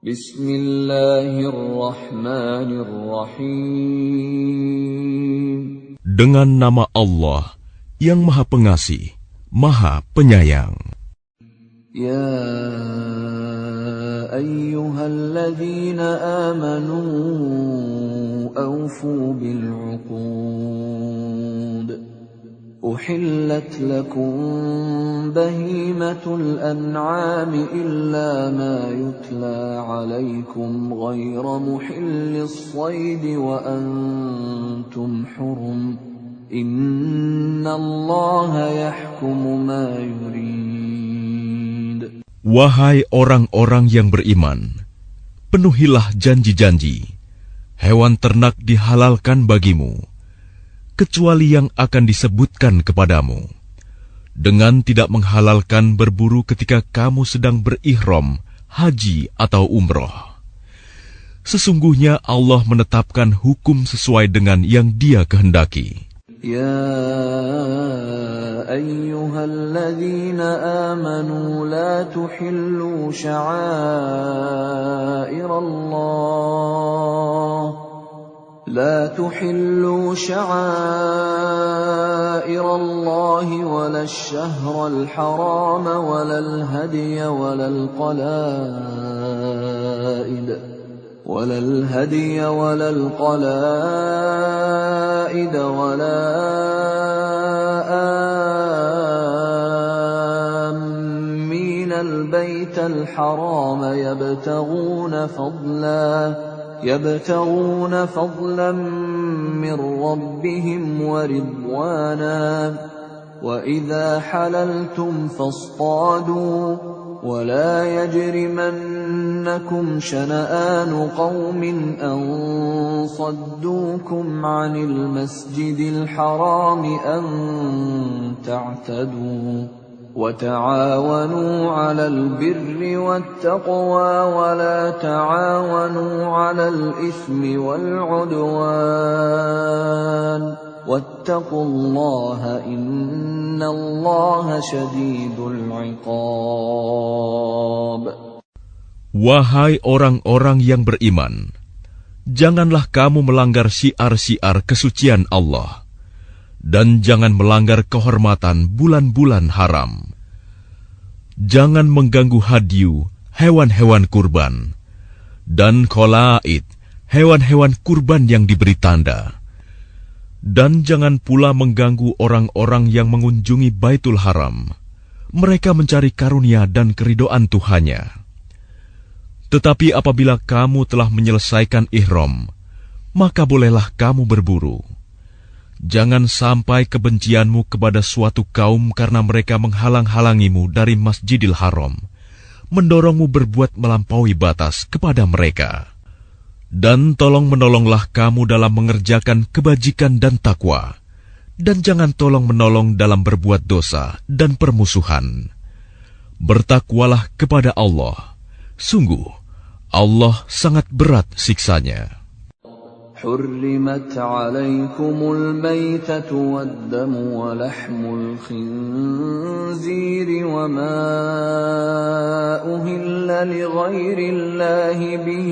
Bismillahirrahmanirrahim. Dengan nama Allah yang Maha Pengasih, Maha Penyayang. Ya ayyuhalladzina amanu awfu bil'uqud. Uhillat lakum bahimatul an'ami illa ma yutla alaykum ghayra muhillis saydi wa antum hurum. Innallaha yahkumu ma yurid. Wahai orang-orang yang beriman, penuhilah janji-janji. Hewan ternak dihalalkan bagimu, kecuali yang akan disebutkan kepadamu, dengan tidak menghalalkan berburu ketika kamu sedang berihram, haji atau umroh. Sesungguhnya Allah menetapkan hukum sesuai dengan yang Dia kehendaki. Ya ayyuhalladzina amanu la tuhillu sya'airallah لا تحلوا شعائر الله ولا الشهر الحرام ولا الهدي ولا القلائد ولا آمين البيت الحرام يبتغون فضلا من ربهم ورضوانا وإذا حللتم فاصطادوا ولا يجرمنكم شنآن قوم أن صدوكم عن المسجد الحرام أن تعتدوا وتعاونوا على البر والتقوى ولا تعاونوا على الإثم والعدوان واتقوا الله إن الله شديد العقاب. Wahai orang-orang yang beriman, janganlah kamu melanggar syiar-syiar kesucian Allah, dan jangan melanggar kehormatan bulan-bulan haram. Jangan mengganggu hadyu, hewan-hewan kurban, dan qalaid, hewan-hewan kurban yang diberi tanda. Dan jangan pula mengganggu orang-orang yang mengunjungi Baitul Haram. Mereka mencari karunia dan keridhaan Tuhannya. Tetapi apabila kamu telah menyelesaikan ihram, maka bolehlah kamu berburu. Jangan sampai kebencianmu kepada suatu kaum karena mereka menghalang-halangimu dari Masjidil Haram, mendorongmu berbuat melampaui batas kepada mereka. Dan tolong-menolonglah kamu dalam mengerjakan kebajikan dan takwa, dan jangan tolong-menolong dalam berbuat dosa dan permusuhan. Bertakwalah kepada Allah. Sungguh, Allah sangat berat siksanya. حرمت عليكم الميتة والدم ولحم الخنزير وما أهل لغير الله به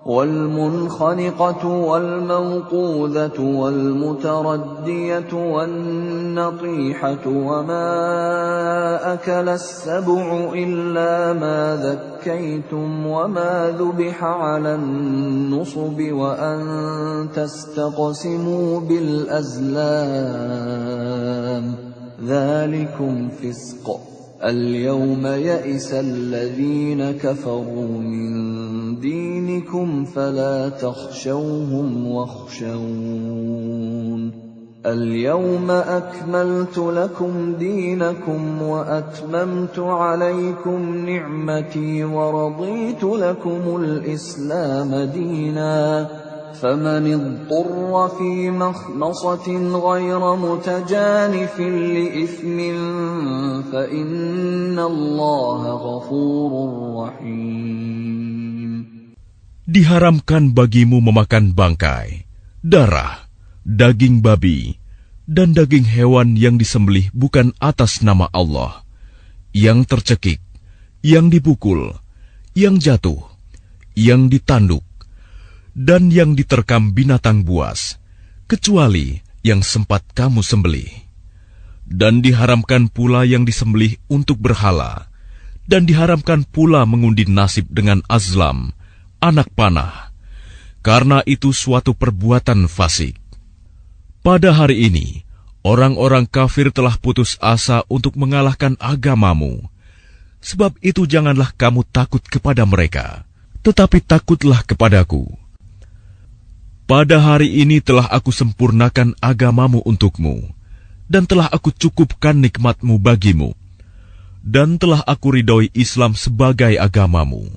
والمنخنقة والموقوذة والمتردية والنطيحة وما أكل السبع إلا ما ذكيتم وما ذبح على النصب وأن تستقسموا بالأزلام ذلكم فسق. اليوم يئس الذين كفروا من دينكم فلا تخشوهم واخشون. اليوم أكملت لكم دينكم وأتممت عليكم نعمتي ورضيت لكم الإسلام دينا. فمن اضطر في مخمصة غير متجانف لإثم فإن الله غفور رحيم. Diharamkan bagimu memakan bangkai, darah, daging babi, dan daging hewan yang disembelih bukan atas nama Allah, yang tercekik, yang dipukul, yang jatuh, yang ditanduk, dan yang diterkam binatang buas, kecuali yang sempat kamu sembelih. Dan diharamkan pula yang disembelih untuk berhala, dan diharamkan pula mengundi nasib dengan azlam, anak panah, karena itu suatu perbuatan fasik. Pada hari ini, orang-orang kafir telah putus asa untuk mengalahkan agamamu. Sebab itu janganlah kamu takut kepada mereka, tetapi takutlah kepadaku. Pada hari ini telah aku sempurnakan agamamu untukmu, dan telah aku cukupkan nikmatmu bagimu, dan telah aku ridhoi Islam sebagai agamamu.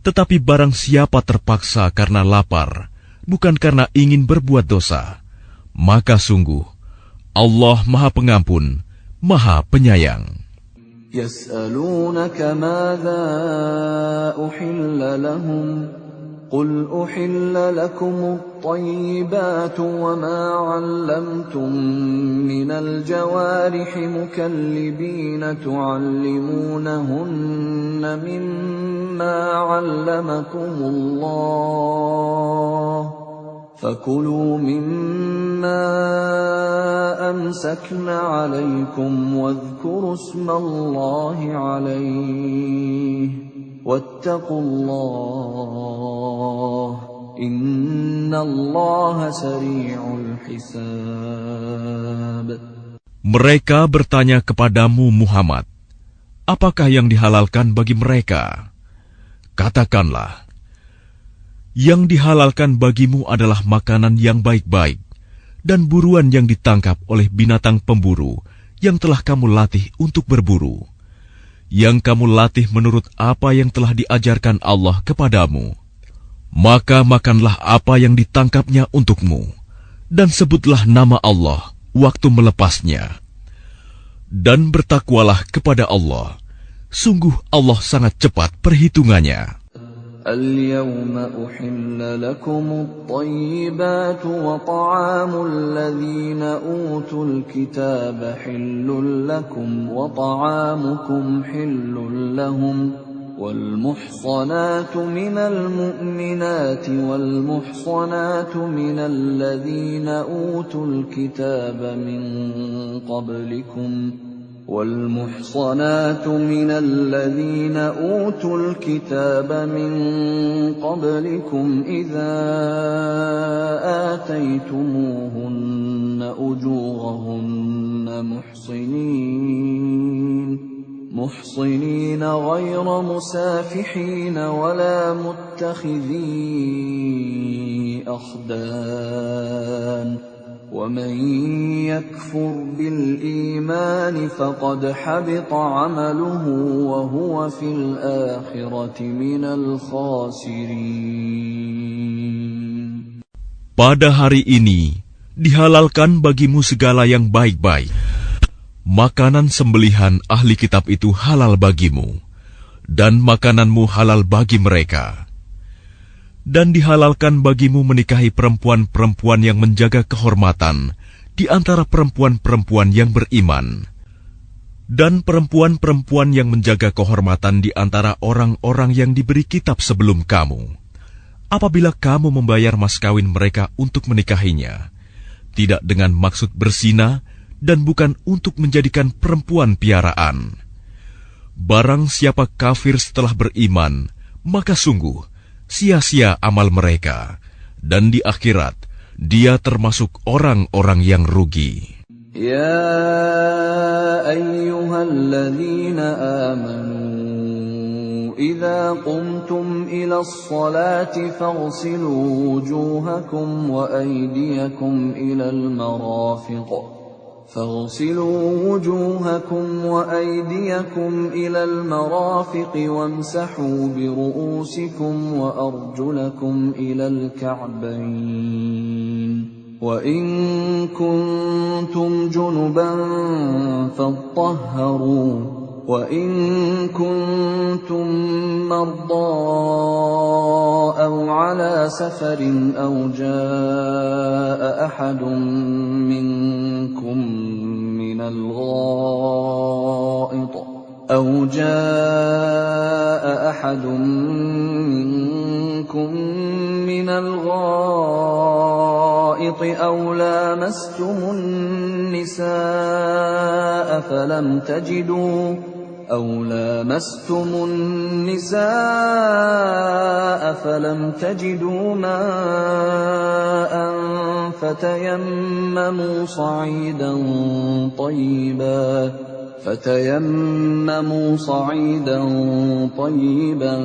Tetapi barang siapa terpaksa karena lapar, bukan karena ingin berbuat dosa, maka sungguh Allah Maha Pengampun, Maha Penyayang. Yas'alunaka madza uhilla lahum qul uhilla lakumut tayyibatu wa ma 'allamtum minal jawarihi mukallibina tu'allimunahunna mimma 'allamakumullah فَكُلُوا مِمَّا أَمْسَكْنَ عَلَيْكُمْ وَاذْكُرُوا اسْمَ اللَّهِ عَلَيْهِ وَاتَّقُوا اللَّهَ إِنَّ اللَّهَ سَرِيعُ الْحِسَابِ. Mereka bertanya kepadamu Muhammad, apakah yang dihalalkan bagi mereka? Katakanlah, yang dihalalkan bagimu adalah makanan yang baik-baik dan buruan yang ditangkap oleh binatang pemburu yang telah kamu latih untuk berburu, yang kamu latih menurut apa yang telah diajarkan Allah kepadamu. Maka makanlah apa yang ditangkapnya untukmu, dan sebutlah nama Allah waktu melepasnya. Dan bertakwalah kepada Allah, sungguh Allah sangat cepat perhitungannya. اليوم أحل لكم الطيبات وطعام الذين أوتوا الكتاب حل لكم وطعامكم حل لهم والمحصنات من المؤمنات والمحصنات من الذين أوتوا الكتاب من قبلكم والمحصنات من الذين أوتوا الكتاب من قبلكم إذا آتيتموهن أجورهن محصنين غير مسافحين ولا متخذي أخدان ومن يكفر بالإيمان فقد حبط عمله وهو في الآخرة من الخاسرين. Pada hari ini dihalalkan bagimu segala yang baik-baik. Makanan sembelihan ahli kitab itu halal bagimu, dan makananmu halal bagi mereka. Dan dihalalkan bagimu menikahi perempuan-perempuan yang menjaga kehormatan di antara perempuan-perempuan yang beriman, dan perempuan-perempuan yang menjaga kehormatan di antara orang-orang yang diberi kitab sebelum kamu. Apabila kamu membayar mas kawin mereka untuk menikahinya, tidak dengan maksud berzina dan bukan untuk menjadikan perempuan piaraan. Barang siapa kafir setelah beriman, maka sungguh sia-sia amal mereka, dan di akhirat dia termasuk orang-orang yang rugi. Ya ayyuhalladzina amanu idza qumtum ila as-salati faghsilu wujuhakum wa aydiyakum ila al-marafiq فاغسلوا وجوهكم وأيديكم إلى المرافق وامسحوا برؤوسكم وأرجلكم إلى الكعبين وإن كنتم جنبا فاطهروا وإن كنتم مرضى أو على سفر أو جاء أحد منكم من الغائط أو جاء أحد منكم من الغائط أو لامستم النساء فلم تجدوا ماء فتيمموا صعيدا طيبا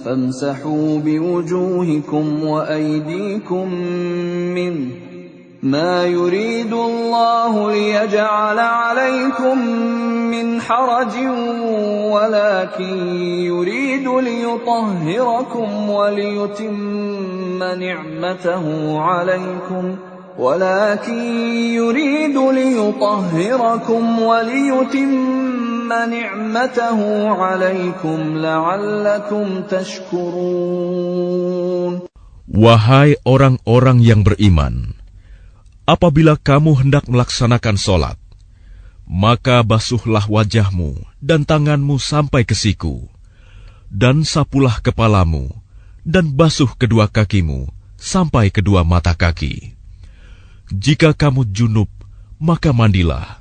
فامسحوا بوجوهكم وأيديكم منه ما يريد الله ليجعل عليكم من حرج ولكن يريد ليطهركم وليتم نعمته عليكم لعلكم تشكرون. Wahai orang-orang yang beriman, apabila kamu hendak melaksanakan sholat, maka basuhlah wajahmu dan tanganmu sampai ke siku, dan sapulah kepalamu, dan basuh kedua kakimu sampai kedua mata kaki. Jika kamu junub, maka mandilah.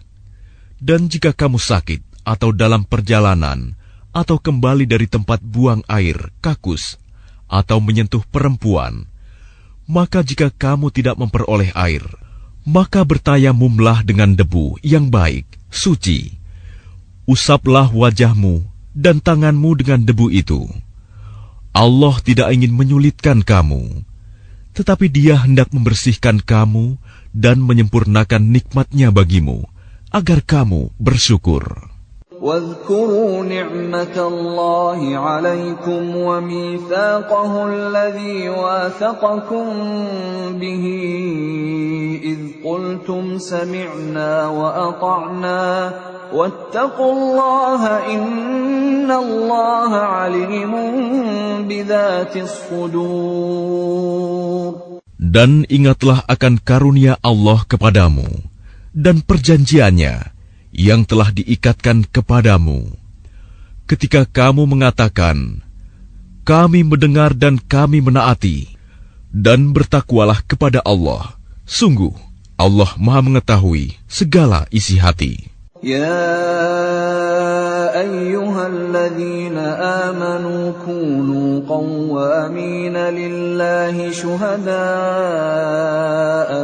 Dan jika kamu sakit atau dalam perjalanan, atau kembali dari tempat buang air, kakus, atau menyentuh perempuan, maka jika kamu tidak memperoleh air, maka bertayamumlah dengan debu yang baik, suci. Usaplah wajahmu dan tanganmu dengan debu itu. Allah tidak ingin menyulitkan kamu, tetapi Dia hendak membersihkan kamu dan menyempurnakan nikmat-Nya bagimu, agar kamu bersyukur. واذكروا نعمة الله عليكم وميثاقه الذي واثقكم به إذ قلتم سمعنا وأطعنا واتقوا الله إن الله عليم بذات الصدور. Dan ingatlah akan karunia Allah kepadamu dan perjanjiannya yang telah diikatkan kepadamu, ketika kamu mengatakan, kami mendengar dan kami menaati, dan bertakwalah kepada Allah. Sungguh, Allah Maha mengetahui segala isi hati. Ya ayyuhalladzina amanu kunu qawwamina lillahi syuhada'a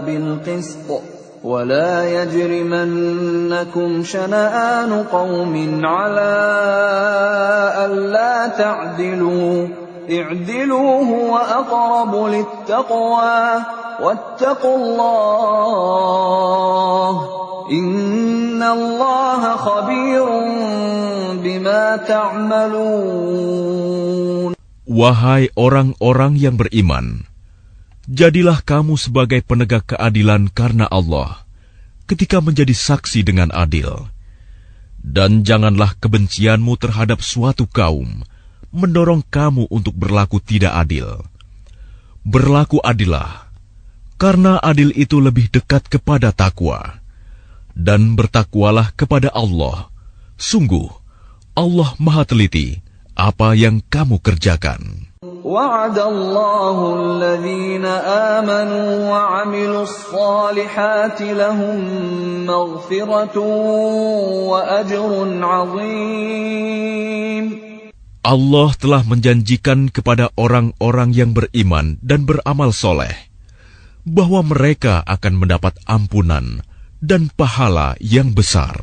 bilqist. ولا يجرمنكم شنآن قوم على ألا تعدلوا اعدلوا هو أقرب للتقوى واتقوا الله إن الله خبير بما تعملون. Wahai orang-orang yang beriman, jadilah kamu sebagai penegak keadilan karena Allah ketika menjadi saksi dengan adil. Dan janganlah kebencianmu terhadap suatu kaum mendorong kamu untuk berlaku tidak adil. Berlaku adillah, karena adil itu lebih dekat kepada takwa. Dan bertakwalah kepada Allah. Sungguh, Allah Maha teliti apa yang kamu kerjakan. وعد الله الذين آمنوا وعملوا الصالحات لهم مغفرة وأجر عظيم. Allah telah menjanjikan kepada orang-orang yang beriman dan beramal soleh bahwa mereka akan mendapat ampunan dan pahala yang besar.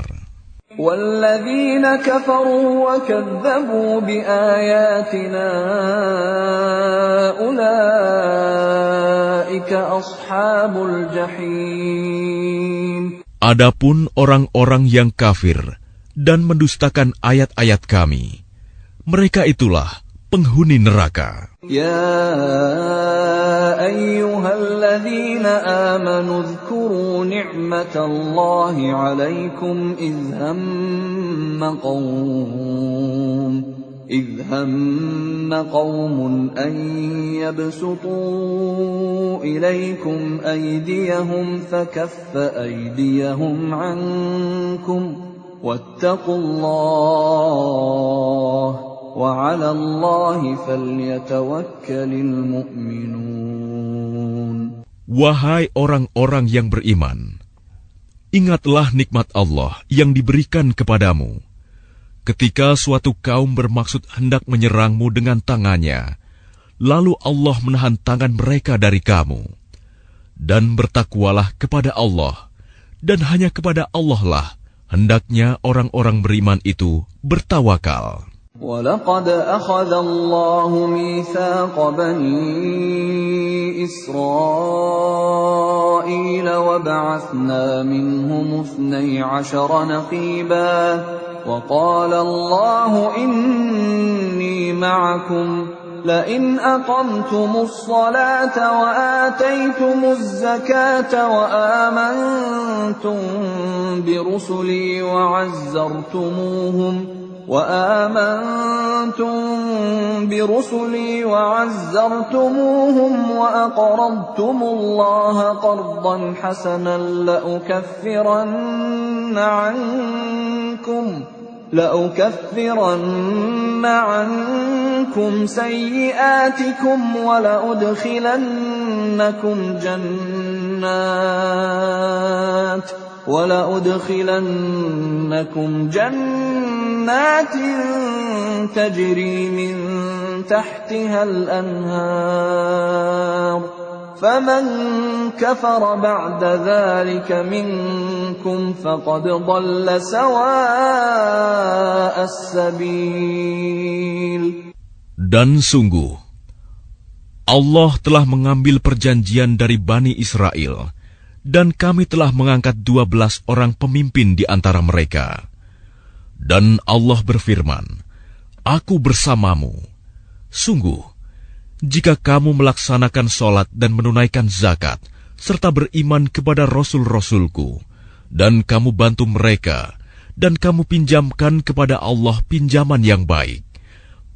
وَالَّذِينَ كَفَرُوا وَكَذَّبُوا بِآيَاتِنَا أُولَئِكَ أَصْحَابُ الْجَحِيمِ. Adapun orang-orang yang kafir dan mendustakan ayat-ayat kami, mereka itulah penghuni neraka. يا أيها الذين آمنوا اذكروا نعمة الله عليكم إذ هم قوم أن يبسطوا إليكم أيديهم فكف أيديهم عنكم واتقوا الله وعلى الله فليتوكل المؤمنون. Wahai orang-orang yang beriman, ingatlah nikmat Allah yang diberikan kepadamu. Ketika suatu kaum bermaksud hendak menyerangmu dengan tangannya, lalu Allah menahan tangan mereka dari kamu. Dan bertakwalah kepada Allah, dan hanya kepada Allah lah hendaknya orang-orang beriman itu bertawakal. وَلَقَدْ أَخَذَ اللَّهُ مِيثَاقَ بَنِي إِسْرَائِيلَ وَبَعَثْنَا مِنْهُمُ 12 نَقِيبًا وَقَالَ اللَّهُ إِنِّي مَعَكُمْ لئن أقمتم الصلاة وآتيتم الزكاة وآمنتم برسلي وعزرتموهم وأقرضتم الله قرضا حسنا لأكفرن عنكم سيئاتكم ولأدخلنكم جنات تجري من تحتها الأنهار فمن كفر بعد ذلك منكم فقد ضل سواء السبيل. Dan sungguh, Allah telah mengambil perjanjian dari Bani Israel, dan kami telah mengangkat 12 orang pemimpin di antara mereka. Dan Allah berfirman, Aku bersamamu. Sungguh, jika kamu melaksanakan sholat dan menunaikan zakat, serta beriman kepada Rasul-Rasulku, dan kamu bantu mereka, dan kamu pinjamkan kepada Allah pinjaman yang baik,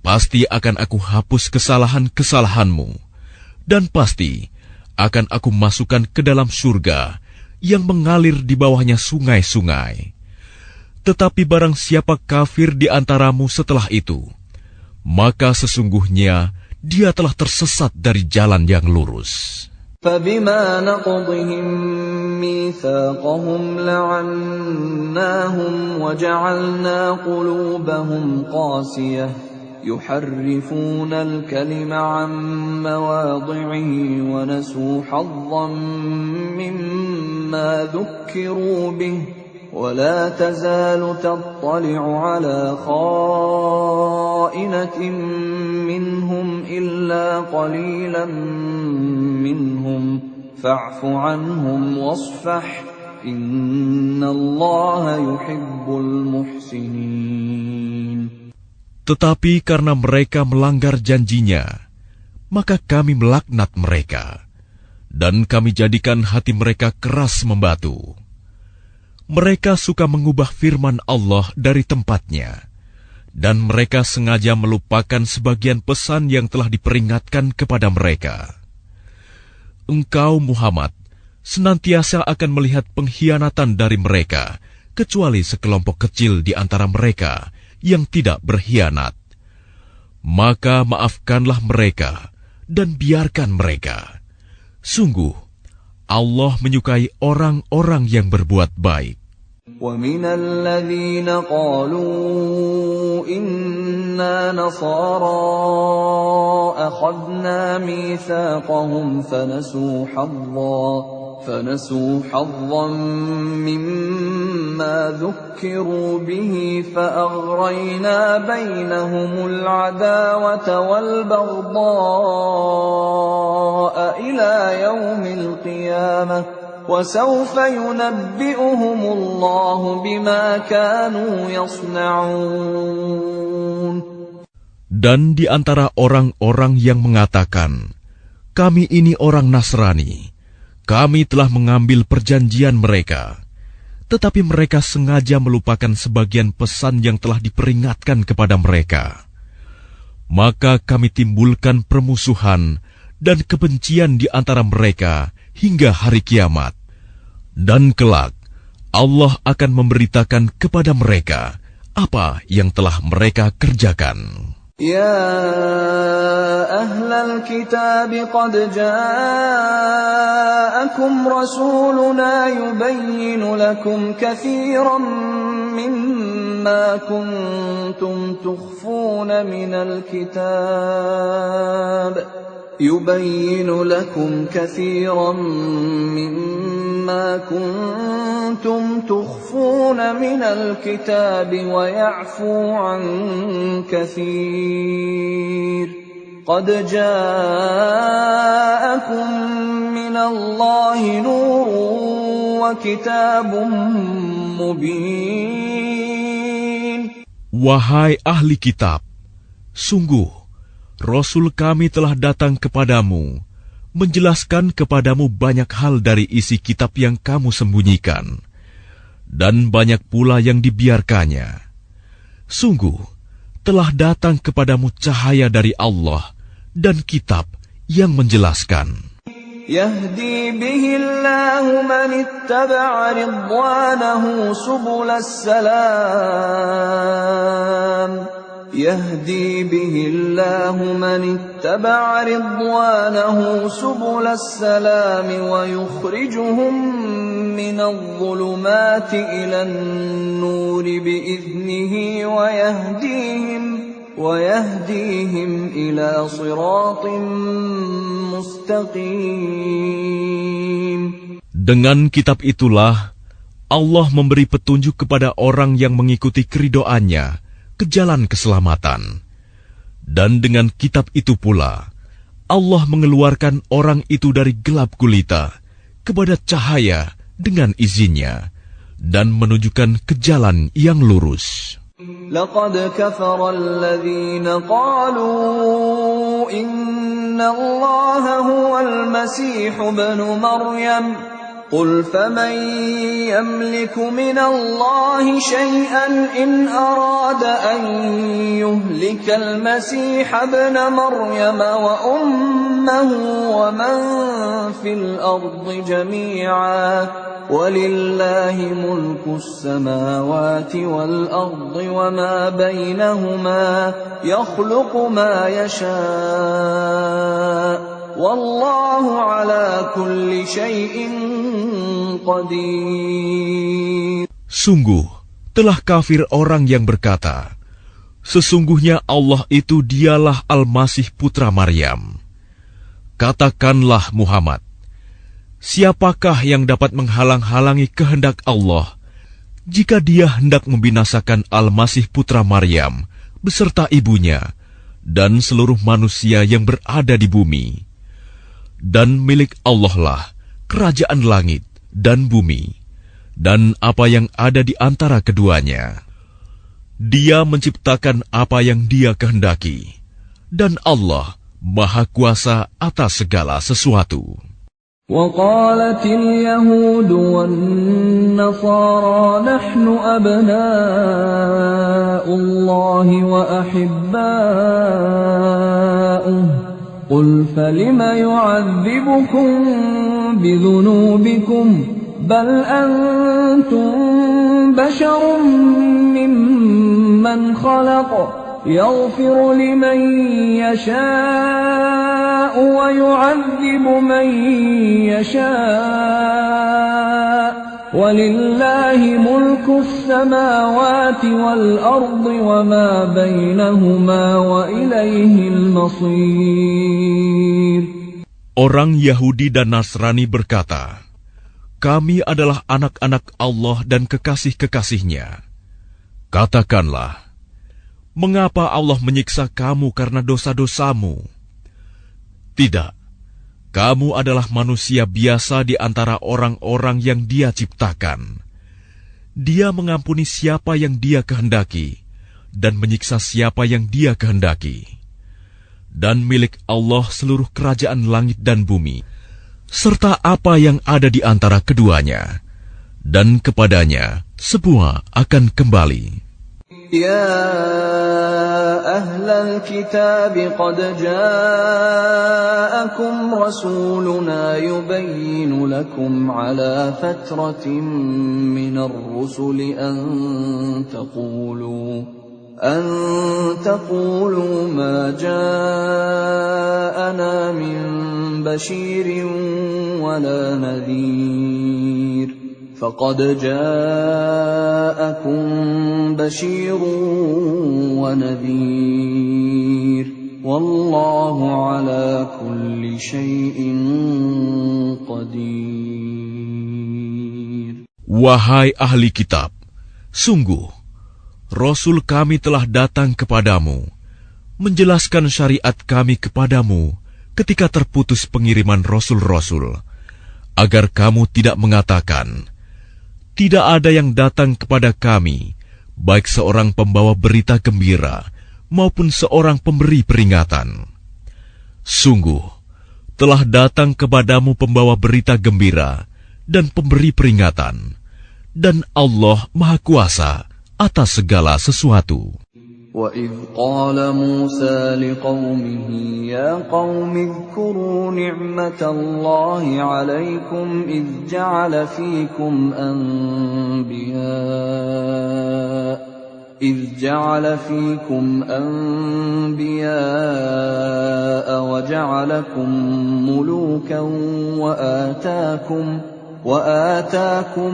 pasti akan aku hapus kesalahan-kesalahanmu, dan pasti akan aku masukkan ke dalam surga yang mengalir di bawahnya sungai-sungai. Tetapi barang siapa kafir di antaramu setelah itu, maka sesungguhnya dia telah tersesat dari jalan yang lurus. فَبِمَا نَقْضِهِمْ مِيثَاقَهُمْ لَعَنَّاهُمْ وَجَعَلْنَا قُلُوبَهُمْ قَاسِيَةً يُحَرِّفُونَ الْكَلِمَ عَن مَّوَاضِعِهِ وَنَسُوا حَظًّا مِّمَّا ذُكِّرُوا بِهِ ولا تزال تطلع على خائنة منهم إلا قليلا منهم فاعف عنهم واصفح إن الله يحب المحسنين. Tetapi karena mereka melanggar janjinya, maka kami melaknat mereka, dan kami jadikan hati mereka keras membatu. Mereka suka mengubah firman Allah dari tempatnya, dan mereka sengaja melupakan sebagian pesan yang telah diperingatkan kepada mereka. Engkau, Muhammad, senantiasa akan melihat pengkhianatan dari mereka, kecuali sekelompok kecil di antara mereka yang tidak berkhianat. Maka maafkanlah mereka, dan biarkan mereka. Sungguh, Allah menyukai orang-orang yang berbuat baik. وَمِنَ الَّذِينَ قَالُوا إِنَّا نَصَارَىٰ أَخَذْنَا مِيثَاقَهُمْ فَنَسُوا حَظًّا مِّمَّا ذُكِّرُوا بِهِ فَأَغْرَيْنَا بَيْنَهُمُ الْعَدَاوَةَ وَالْبَغْضَاءَ إِلَىٰ يَوْمِ الْقِيَامَةِ وَسَوْفَ يُنَبِّئُهُمُ اللَّهُ بِمَا كَانُوا يَصْنَعُونَ. Dan di antara orang-orang yang mengatakan, kami ini orang Nasrani, kami telah mengambil perjanjian mereka, tetapi mereka sengaja melupakan sebagian pesan yang telah diperingatkan kepada mereka. Maka kami timbulkan permusuhan dan kebencian di antara mereka hingga hari kiamat. Dan kelak, Allah akan memberitakan kepada mereka apa yang telah mereka kerjakan. يا أهل الكتاب قد جاءكم رسولنا يبين لكم كثيرا مما كنتم تخفون من الكتاب ويعفو عن كثير قد جاءكم من الله نور وكتاب مبين. Wahai ahli kitab, sungguh Rasul kami telah datang kepadamu, menjelaskan kepadamu banyak hal dari isi kitab yang kamu sembunyikan, dan banyak pula yang dibiarkannya. Sungguh, telah datang kepadamu cahaya dari Allah dan kitab yang menjelaskan. يهدي به الله من اتبع رضوانه سبل السلام يهدي به الله من اتبع رضوانه سبل السلام ويخرجهم من الظلمات إلى النور بإذنه ويهديهم إلى صراط مستقيم. Dengan kitab itulah Allah memberi petunjuk kepada orang yang mengikuti keridoannya ke jalan keselamatan. Dan dengan kitab itu pula, Allah mengeluarkan orang itu dari gelap gulita kepada cahaya dengan izinnya dan menunjukkan ke jalan yang lurus. لقد كفر الذين قالوا إن الله هو المسيح ابن مريم قل فمن يملك من الله شيئا إن أراد أن يهلك المسيح ابن مريم وأمه ومن في الأرض جميعا ولله ملك السماوات والأرض وما بينهما يخلق ما يشاء والله على كل شيء قدير. Sungguh, telah kafir orang yang berkata, sesungguhnya Allah itu dialah Al-Masih putra Maryam. Katakanlah Muhammad, siapakah yang dapat menghalang-halangi kehendak Allah jika dia hendak membinasakan Al-Masih putra Maryam beserta ibunya dan seluruh manusia yang berada di bumi? Dan milik Allah lah kerajaan langit dan bumi, dan apa yang ada di antara keduanya. Dia menciptakan apa yang Dia kehendaki, dan Allah Maha Kuasa atas segala sesuatu. وقالت اليهود والنصارى نحن أبناء الله وأحباؤه قل فلم يعذبكم بذنوبكم بل أنتم بشر ممن خلق يغفر لمن يشاء ويعذب من يشاء ولله ملك السماوات والأرض وما بينهما وإليه المصير. Orang Yahudi dan Nasrani berkata, kami adalah anak-anak Allah dan kekasih-kekasihnya. Katakanlah, mengapa Allah menyiksa kamu karena dosa-dosamu? Tidak, kamu adalah manusia biasa di antara orang-orang yang Dia ciptakan. Dia mengampuni siapa yang Dia kehendaki dan menyiksa siapa yang Dia kehendaki. Dan milik Allah seluruh kerajaan langit dan bumi, serta apa yang ada di antara keduanya, dan kepadanya semua akan kembali. يا أهل الكتاب قد جاءكم رسولنا يبين لكم على فترة من الرسل أن تقولوا ما جاءنا من بشير ولا نذير فقد جاءكم بشير ونذير والله على كل شيء قدير. Wahai ahli kitab, sungguh Rasul kami telah datang kepadamu, menjelaskan syariat kami kepadamu ketika terputus pengiriman rasul-rasul, agar kamu tidak mengatakan, tidak ada yang datang kepada kami, baik seorang pembawa berita gembira maupun seorang pemberi peringatan. Sungguh, telah datang kepadamu pembawa berita gembira dan pemberi peringatan, dan Allah Maha Kuasa atas segala sesuatu. وَإِذْ قَالَ مُوسَى لِقَوْمِهِ يَا قَوْمِ اذْكُرُوا نِعْمَةَ اللَّهِ عَلَيْكُمْ إِذْ جَعَلَ فِيكُمْ أَنْبِيَاءَ وَجَعَلَكُمْ مُلُوكًا وآتاكم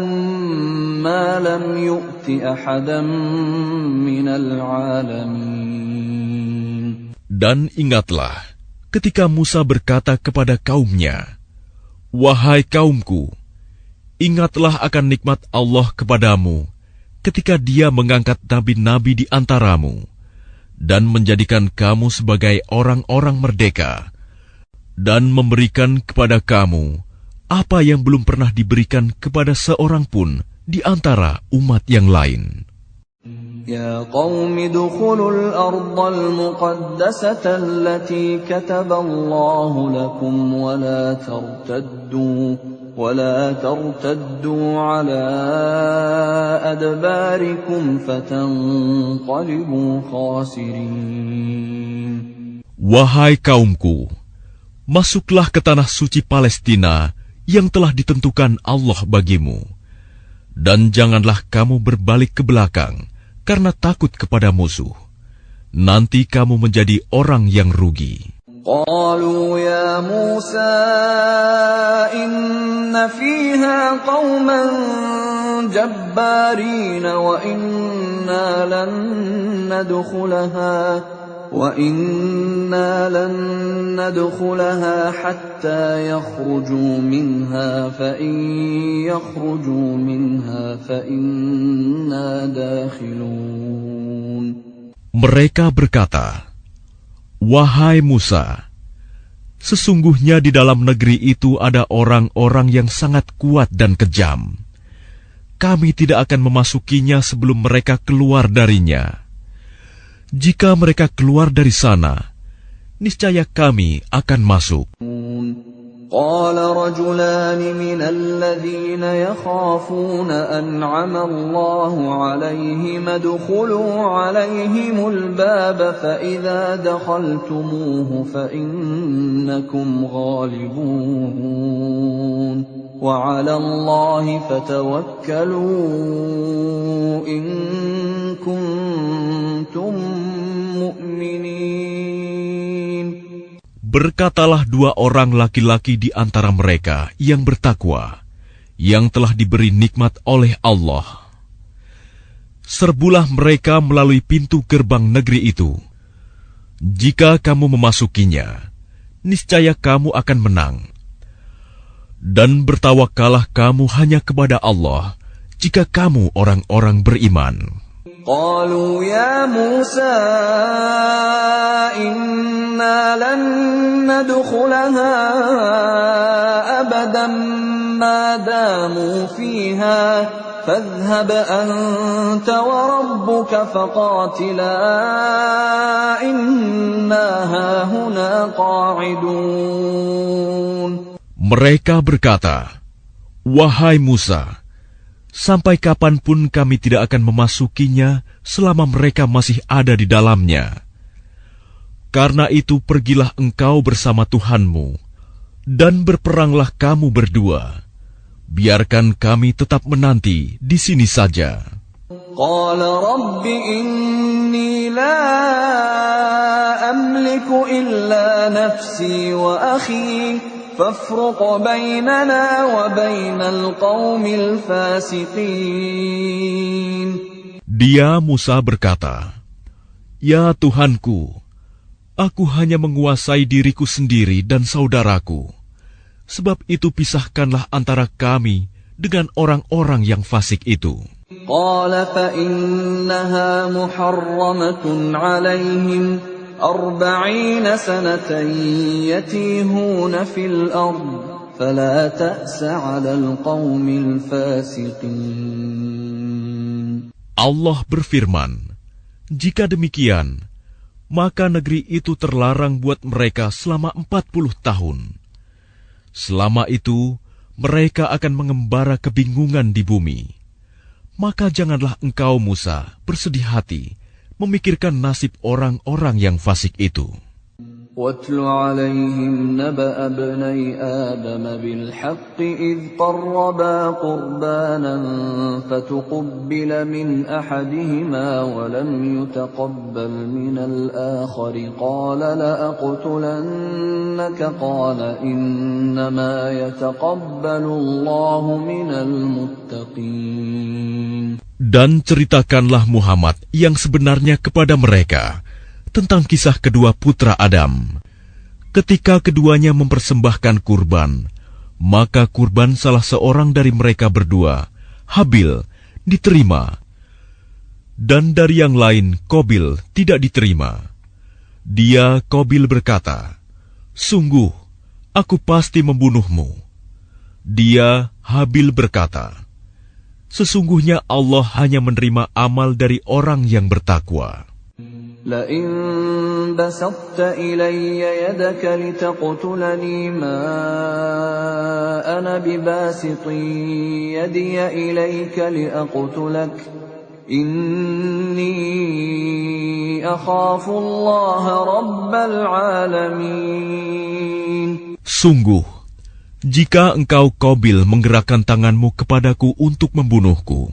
ما لم يؤت أحدا من العالمين. Dan ingatlah ketika Musa berkata kepada kaumnya, wahai kaumku, ingatlah akan nikmat Allah kepadamu ketika Dia mengangkat nabi-nabi di antaramu dan menjadikan kamu sebagai orang-orang merdeka dan memberikan kepada kamu apa yang belum pernah diberikan kepada seorang pun di antara umat yang lain. Ya qaumi dukhulul ardal muqaddasata allati kataballahu lakum wa la tartaddu ala adbarikum fatanqalibu khasirin. Wahai kaumku, masuklah ke tanah suci Palestina yang telah ditentukan Allah bagimu, dan janganlah kamu berbalik ke belakang karena takut kepada musuh. Nanti kamu menjadi orang yang rugi. Qalu ya Musa inna fiha qauman jabbarin wa inna lan ندخلها حتى يخرجوا منها فإن يخرجوا منها فإنا داخلون. Mereka berkata, wahai Musa, sesungguhnya di dalam negeri itu ada orang-orang yang sangat kuat dan kejam. Kami tidak akan memasukinya sebelum mereka keluar darinya. Jika mereka keluar dari sana, niscaya kami akan masuk. Qala rajulani minal ladzina yakhafuna an'ama Allahu 'alaihim adkhulu 'alaihimul baba fa idza dakhaltumuhu fa innakum ghalibun wa 'ala Allahi fatawakkalu in kuntum mu'minin. Berkatalah dua orang laki-laki di antara mereka yang bertakwa, yang telah diberi nikmat oleh Allah. Serbulah mereka melalui pintu gerbang negeri itu. Jika kamu memasukinya, niscaya kamu akan menang. Dan bertawakkallah kamu hanya kepada Allah, jika kamu orang-orang beriman. Qalu ya Musa inna lan nadkhulaha abadan ma damu fiha fadhhab anta wa rabbuka faqatila inna hahuna qa'idun. Mereka berkata, wahai Musa, sampai kapanpun kami tidak akan memasukinya selama mereka masih ada di dalamnya. Karena itu pergilah engkau bersama Tuhanmu, dan berperanglah kamu berdua. Biarkan kami tetap menanti di sini saja. Qala Rabbi inni la amliku illa nafsi wa akhi fafruq bainana wa bainal qaumil fasiqin. Dia Musa berkata, "Ya Tuhanku, aku hanya menguasai diriku sendiri dan saudaraku. Sebab itu pisahkanlah antara kami dengan orang-orang yang fasik itu." Qala fa innaha muharramatun 'alaihim 40 sanatan yatihuna fil ard fala ta'sa 'alal qaumil fasiqin. Allah berfirman, "Jika demikian, maka negeri itu terlarang buat mereka selama 40 tahun. Selama itu, mereka akan mengembara kebingungan di bumi. Maka janganlah engkau, Musa, bersedih hati memikirkan nasib orang-orang yang fasik itu." وَاتْلُ عَلَيْهِمْ نَبَأَ ابْنَيْ آدَمَ بِالْحَقِّ إِذْ قَرَّبَا قُرْبَانًا فَتُقُبِّلَ مِنْ أَحَدِهِمَا وَلَمْ يُتَقَبَّلْ مِنَ الْآخَرِ قَالَ لَأَقْتُلَنَّكَ قَالَ إِنَّمَا يَتَقَبَّلُ اللَّهُ مِنَ الْمُتَّقِينَ. Dan ceritakanlah Muhammad yang sebenarnya kepada mereka tentang kisah kedua putra Adam. Ketika keduanya mempersembahkan kurban, maka kurban salah seorang dari mereka berdua, Habil, diterima, dan dari yang lain, Qabil, tidak diterima. Dia, Qabil, berkata, "Sungguh, aku pasti membunuhmu." Dia, Habil, berkata, "Sesungguhnya Allah hanya menerima amal dari orang yang bertakwa." لئن بسطت إلي يدك لتقتلني ما أنا بباسط يدي إليك لأقتلك إني أخاف الله رب العالمين. Sungguh, jika engkau Qabil menggerakkan tanganmu kepadaku untuk membunuhku,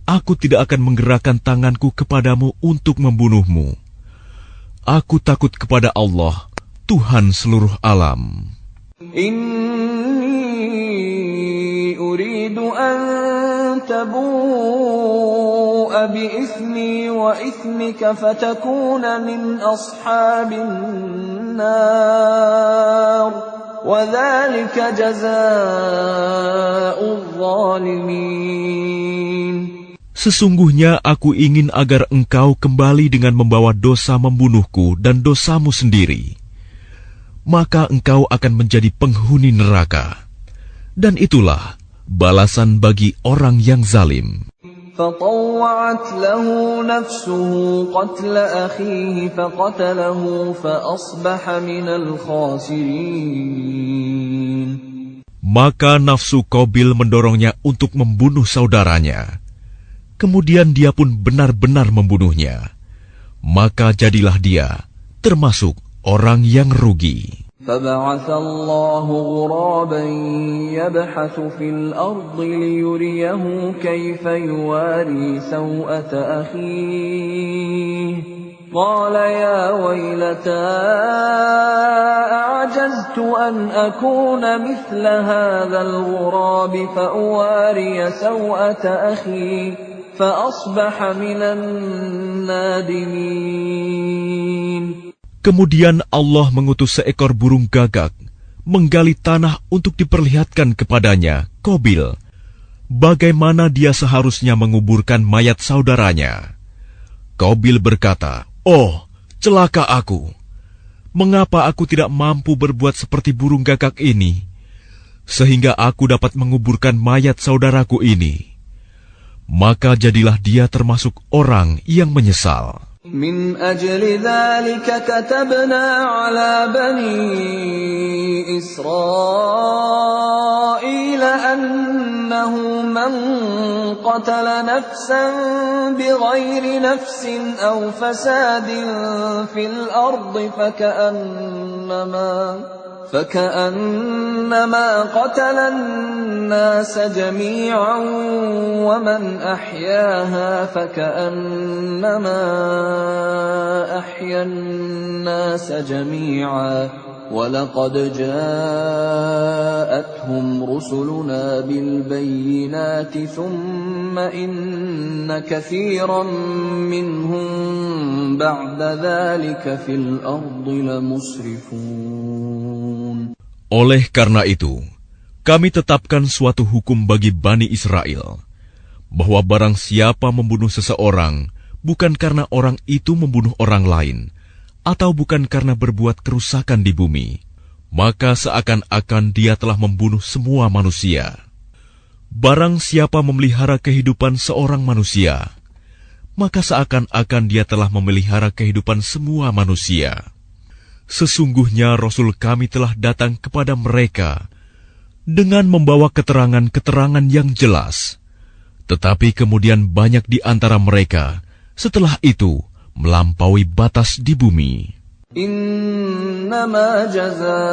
aku tidak akan menggerakkan tanganku kepadamu untuk membunuhmu. Aku takut kepada Allah, Tuhan seluruh alam. Inni uridu an tabu'a bi'ithmi wa ithmika fatakuna min ashabin nar. Wa dhalika jazaa'ul zalimin. Sesungguhnya aku ingin agar engkau kembali dengan membawa dosa membunuhku dan dosamu sendiri. Maka engkau akan menjadi penghuni neraka. Dan itulah balasan bagi orang yang zalim. فطوعت له نفسه قتل أخيه فقتله فأصبح من الخاسرين. Maka nafsu Qabil mendorongnya untuk membunuh saudaranya. Kemudian dia pun benar-benar membunuhnya. Maka jadilah dia termasuk orang yang rugi. فبعث الله غرابا يبحث في الأرض ليريه كيف يواري سوءة أخيه قال يا ويلتى أعجزت أن أكون مثل هذا الغراب فأواري سوءة أخي فأصبح من النادمين. Kemudian Allah mengutus seekor burung gagak menggali tanah untuk diperlihatkan kepadanya, Qabil, bagaimana dia seharusnya menguburkan mayat saudaranya. Qabil berkata, "Oh, celaka aku! Mengapa aku tidak mampu berbuat seperti burung gagak ini, sehingga aku dapat menguburkan mayat saudaraku ini?" Maka jadilah dia termasuk orang yang menyesal. من أجل ذلك كتبنا على بني إسرائيل أنه من قتل نفسا بغير نفس أو فساد في الأرض فكأنما قتل الناس جميعا ومن أحياها فكأنما أحيا الناس جميعا ولقد جاءتهم رسلنا بالبينات ثم إن كثيرا منهم بعد ذلك في الأرض لمسرفون. Oleh karena itu, kami tetapkan suatu hukum bagi Bani Israel, bahwa barang siapa membunuh seseorang, bukan karena orang itu membunuh orang lain, atau bukan karena berbuat kerusakan di bumi, maka seakan-akan dia telah membunuh semua manusia. Barang siapa memelihara kehidupan seorang manusia, maka seakan-akan dia telah memelihara kehidupan semua manusia. Sesungguhnya Rasul kami telah datang kepada mereka dengan membawa keterangan-keterangan yang jelas. Tetapi kemudian banyak di antara mereka setelah itu melampaui batas di bumi. Innama jazaa'ul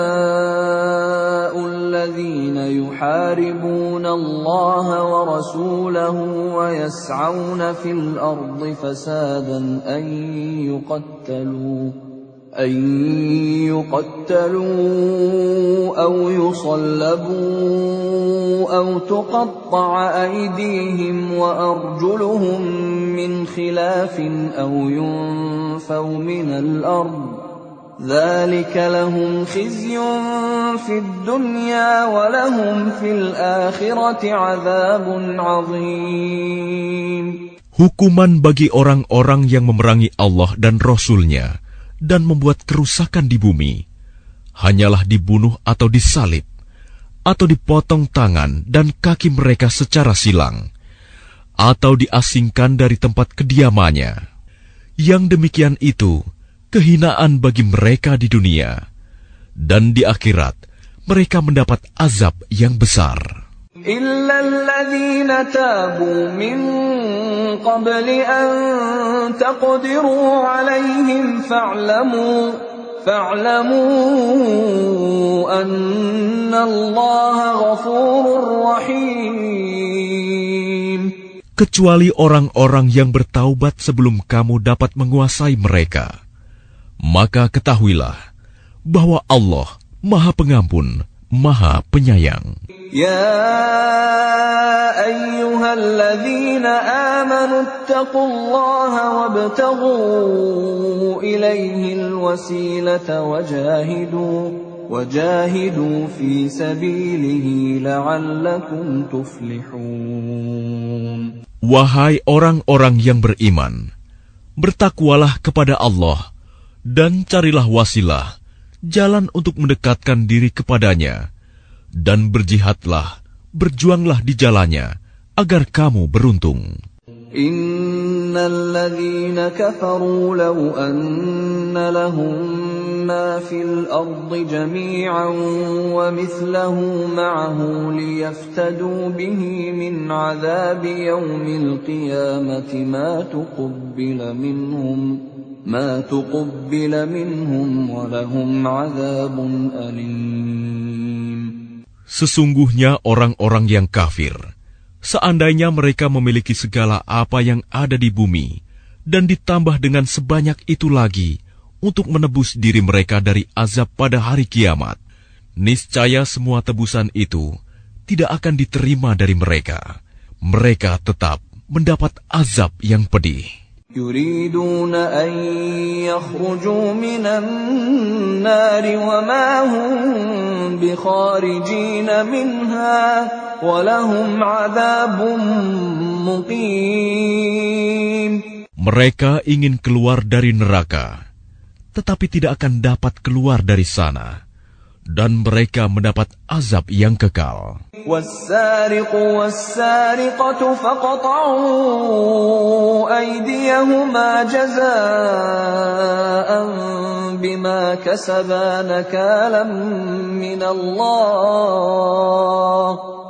ladzina yuharibuna Allah wa rasulahu wa yas'auna fil ardi fasadan an yuqattalu aw yusallabu aw tuqatta'a aydihim wa arjuluhum min khilafin aw yunfaw minal ard. ذلك لهم خزي في الدنيا ولهم في الآخرة عذاب عظيم. Hukuman bagi orang-orang yang memerangi Allah dan Rasul-Nya dan membuat kerusakan di bumi hanyalah dibunuh atau disalib, atau dipotong tangan dan kaki mereka secara silang, atau diasingkan dari tempat kediamannya. Yang demikian itu kehinaan bagi mereka di dunia, dan di akhirat mereka mendapat azab yang besar. إِلَّا الَّذِينَ تَابُوا مِن قَبْلِ أَن تَقْدِرُوا عَلَيْهِمْ فَاعْلَمُوا أَنَّ اللَّهَ غَفُورٌ رَّحِيمٌ. Kecuali orang-orang yang bertaubat sebelum kamu dapat menguasai mereka. Maka ketahuilah bahwa Allah Maha Pengampun, Maha Penyayang. Ya ayyuhalladzina amanu ittaqullaha wabtaghu ilaihil wasilata wajahidu fi sabilihi la'allakum tuflihun. Wahai orang-orang yang beriman, bertakwalah kepada Allah dan carilah wasilah, jalan untuk mendekatkan diri kepadanya, dan berjihadlah, berjuanglah di jalannya, agar kamu beruntung. Innal ladzina kafaru law anna lahum ma fil ardi jami'an wa mithlahu ma'ahu liyaftadu bihi min 'adzabi yaumil qiyamati ma tuqabbila minhum wa lahum 'adzabun alim. Sesungguhnya orang-orang yang kafir, seandainya mereka memiliki segala apa yang ada di bumi, dan ditambah dengan sebanyak itu lagi untuk menebus diri mereka dari azab pada hari kiamat, niscaya semua tebusan itu tidak akan diterima dari mereka. Mereka tetap mendapat azab yang pedih. Yuriduna an yakhruju minan nari wa ma hum bikharijina minha wa lahum 'adzabun muqim. Mereka ingin keluar dari neraka, tetapi tidak akan dapat keluar dari sana, dan mereka mendapat azab yang kekal. وَالسَّارِقُ وَالسَّارِقَةُ فَاقْطَعُوا أَيْدِيَهُمَا جَزَاءً بِمَا كَسَبَا نَكَالًا مِّنَ اللَّهِ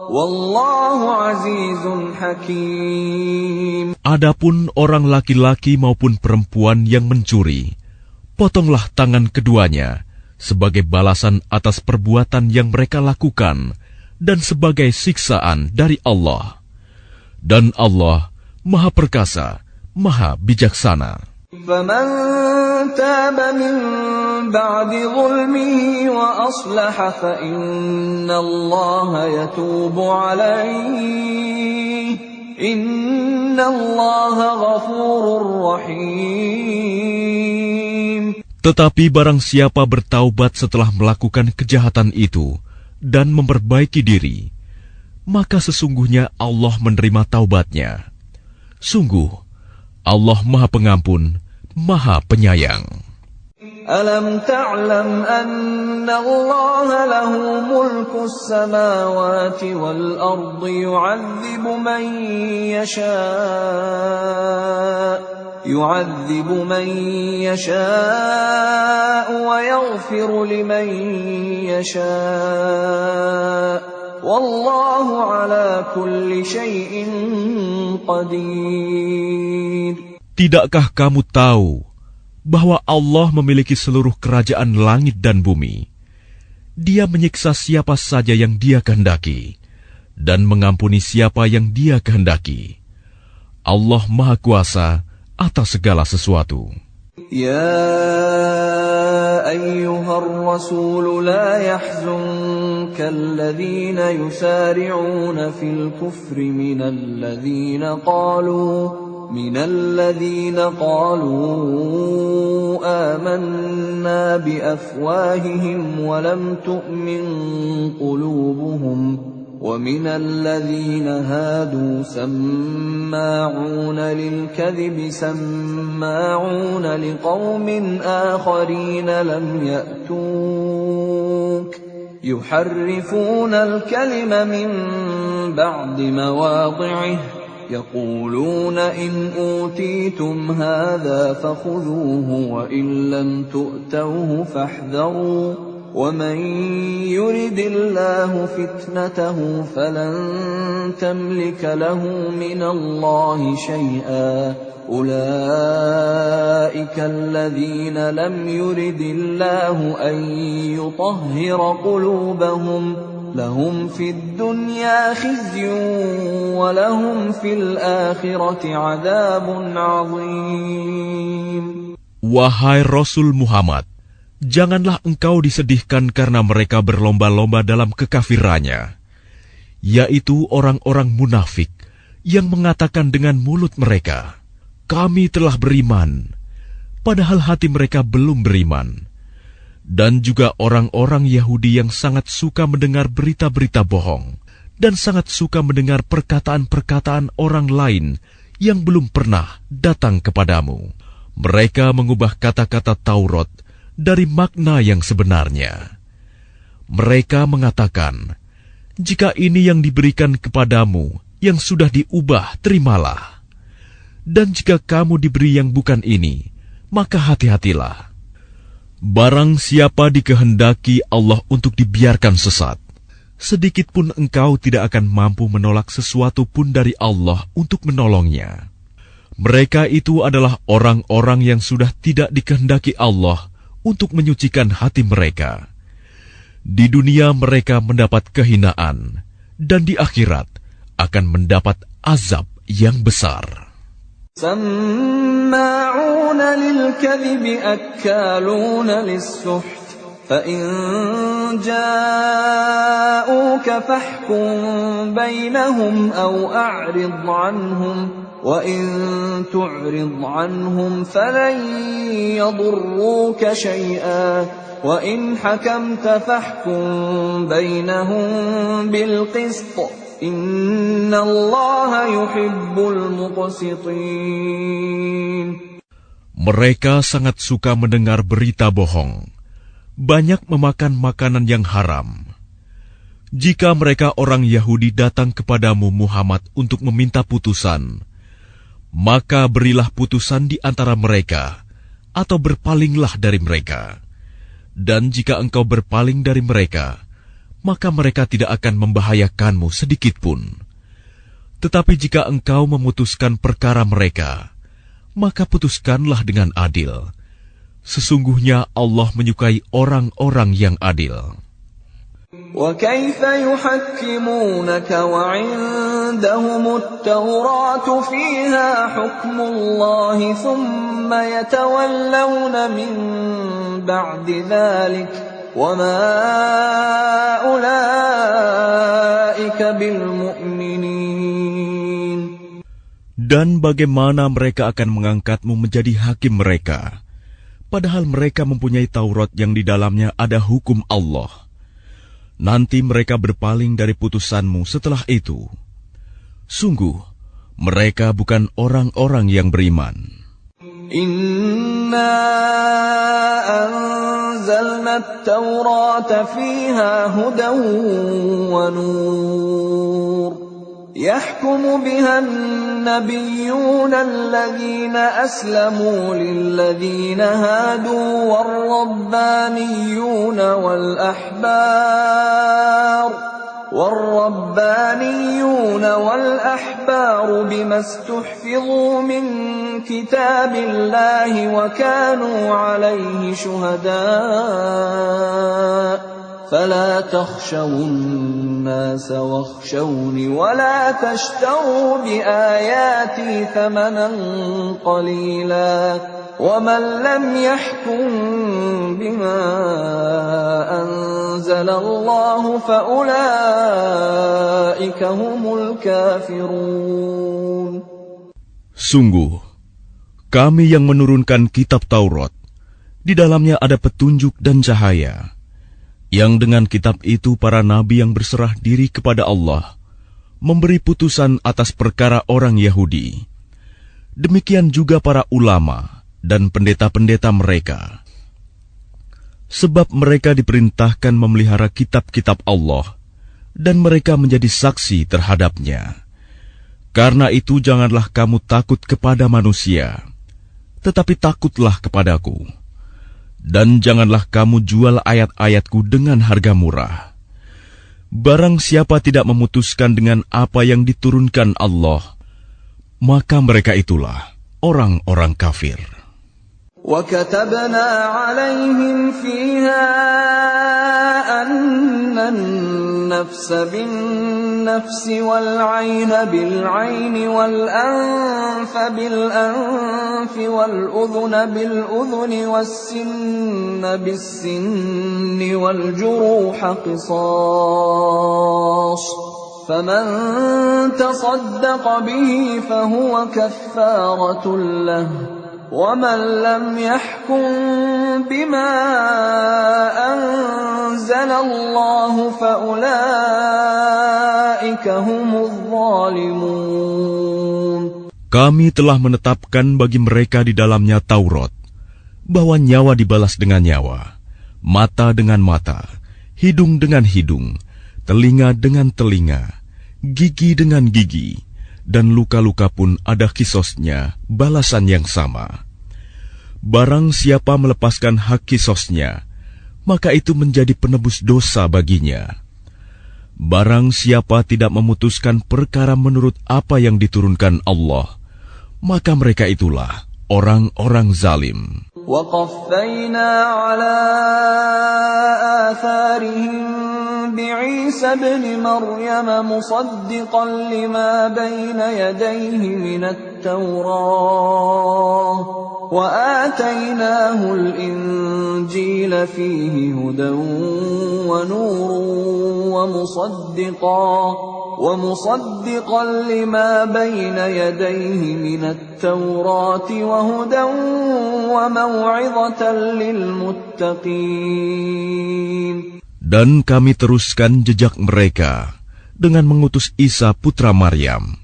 وَاللَّهُ عَزِيزٌ حَكِيمٌ. Adapun orang laki-laki maupun perempuan yang mencuri, potonglah tangan keduanya sebagai balasan atas perbuatan yang mereka lakukan dan sebagai siksaan dari Allah. Dan Allah Maha Perkasa, Maha Bijaksana. فَمَن تَابَ مِن بَعْدِ ظُلْمِهِ وَأَصْلَحَ فَإِنَّ اللَّهَ يَتُوبُ عَلَيْهِ إِنَّ اللَّهَ غَفُورٌ رَّحِيمٌ. Tetapi barang siapa bertaubat setelah melakukan kejahatan itu dan memperbaiki diri, maka sesungguhnya Allah menerima taubatnya. Sungguh, Allah Maha Pengampun, Maha Penyayang. Alam ta'lam anna Allah lahu mulku as-samawati wal ardi yu'adzibu man yasha' wa yaghfiru liman yasha' wallahu ala kulli syai'in qadir. Tidakkah kamu tahu bahwa Allah memiliki seluruh kerajaan langit dan bumi? Dia menyiksa siapa saja yang Dia kehendaki dan mengampuni siapa yang Dia kehendaki. Allah Maha Kuasa atas segala sesuatu. Ya ayyuhar rasul la yahzunka alladhina yusari'una fil kufri minal ladhina qalu آمنا بأفواههم ولم تؤمن قلوبهم ومن الذين هادوا سماعون للكذب سماعون لقوم آخرين لم يأتوك يحرفون الكلم من بعد مواضعه يقولون إن أوتيتم هذا فخذوه وإن لم تؤتوه فاحذروا ومن يرد الله فتنته فلن تملك له من الله شيئا أولئك الذين لم يرد الله أن يطهر قلوبهم لهم في الدنيا خزي ولهم في الآخرة عذاب عظيم. Wahai Rasul Muhammad, janganlah engkau disedihkan karena mereka berlomba-lomba dalam kekafirannya, yaitu orang-orang munafik yang mengatakan dengan mulut mereka, "Kami telah beriman," padahal hati mereka belum beriman. Dan juga orang-orang Yahudi yang sangat suka mendengar berita-berita bohong dan sangat suka mendengar perkataan-perkataan orang lain yang belum pernah datang kepadamu. Mereka mengubah kata-kata Taurat dari makna yang sebenarnya. Mereka mengatakan, "Jika ini yang diberikan kepadamu yang sudah diubah, terimalah. Dan jika kamu diberi yang bukan ini, maka hati-hatilah. Barang siapa dikehendaki Allah untuk dibiarkan sesat, sedikit pun engkau tidak akan mampu menolak sesuatu pun dari Allah untuk menolongnya. Mereka itu adalah orang-orang yang sudah tidak dikehendaki Allah untuk menyucikan hati mereka. Di dunia mereka mendapat kehinaan, dan di akhirat akan mendapat azab yang besar." سماعون للكذب أكالون للسحت فإن جاءوك فاحكم بينهم أو أعرض عنهم وإن تعرض عنهم فلن يضروك شيئا وإن حكمت فاحكم بينهم بالقسط Inna Allah yuhibbul muqsitin. Mereka sangat suka mendengar berita bohong. banyak memakan makanan yang haram. Jika mereka orang Yahudi datang kepadamu Muhammad untuk meminta putusan, maka berilah putusan di antara mereka, atau berpalinglah dari mereka. Dan jika engkau berpaling dari mereka, maka mereka tidak akan membahayakanmu sedikitpun. Tetapi jika engkau memutuskan perkara mereka, maka putuskanlah dengan adil. Sesungguhnya Allah menyukai orang-orang yang adil. وَكَيْفَ يُحَكِّمُونَكَ وَعِندَهُمُ التَّوْرَاةُ فِيهَا حُكْمُ اللَّهِ ثُمَّ يَتَوَلَّوْنَ مِن بَعْدِ ذَلِكَ وَمَا أُولَئِكَ بِالْمُؤْمِنِينَ. Dan bagaimana mereka akan mengangkatmu menjadi hakim mereka, padahal mereka mempunyai Taurat yang di dalamnya ada hukum Allah. Nanti mereka berpaling dari putusanmu setelah itu. Sungguh, mereka bukan orang-orang yang beriman. Inna anzalna at-taurata fiha hudan wa nur. يحكم بها النبيون الذين أسلموا للذين هادوا والربانيون والأحبار بما استحفظوا من كتاب الله وكانوا عليه شهداء فلا تخشوا الناس واخشوني ولا تشتروا بآياتي ثمنا قليلا ومن لم يحكم بما أنزل الله فأولئك هم الكافرون. Sungguh, kami yang menurunkan kitab Taurat, di dalamnya ada petunjuk dan cahaya, yang dengan kitab itu para nabi yang berserah diri kepada Allah memberi putusan atas perkara orang Yahudi. Demikian juga para ulama dan pendeta-pendeta mereka. Sebab mereka diperintahkan memelihara kitab-kitab Allah, dan mereka menjadi saksi terhadapnya. Karena itu janganlah kamu takut kepada manusia, tetapi takutlah kepadaku. Dan janganlah kamu jual ayat-ayatku dengan harga murah. Barang siapa tidak memutuskan dengan apa yang diturunkan Allah, maka mereka itulah orang-orang kafir. وَكَتَبْنَا عَلَيْهِمْ فِيهَا أَنَّ النَّفْسَ بِالنَّفْسِ وَالْعَيْنَ بِالْعَيْنِ وَالْأَنفَ بِالْأَنفِ وَالْأُذُنَ بِالْأُذُنِ وَالسِّنَّ بِالسِّنِّ وَالْجُرُوحَ قِصَاصٌ فَمَنْ تَصَدَّقَ بِهِ فَهُوَ كَفَّارَةٌ لَهُ وَمَنْ لَمْ يَحْكُمْ بِمَا أَنزَلَ اللَّهُ فَأُولَئِكَ هُمُ الظَّالِمُونَ. Kami telah menetapkan bagi mereka di dalamnya Taurat, bahwa nyawa dibalas dengan nyawa, mata dengan mata, hidung dengan hidung, telinga dengan telinga, gigi dengan gigi, dan luka-luka pun ada qisosnya, balasan yang sama. Barang siapa melepaskan hak qisosnya, maka itu menjadi penebus dosa baginya. Barang siapa tidak memutuskan perkara menurut apa yang diturunkan Allah, maka mereka itulah orang-orang zalim. وَقَفَّيْنَا عَلَى آثَارِهِمْ بِعِيسَى ابْنِ مَرْيَمَ مُصَدِّقًا لِمَا بَيْنَ يَدَيْهِ مِنَ التَّوْرَاةِ وَآتَيْنَاهُ الْإِنْجِيلَ فِيهِ هُدًى وَنُورٌ وَمُصَدِّقًا لِمَا بَيْنَ يَدَيْهِ مِنَ التَّوْرَاةِ وَهُدًى وَمَوْعِظَةً لِلْمُتَّقِينَ. Dan kami teruskan jejak mereka dengan mengutus Isa putra Maryam,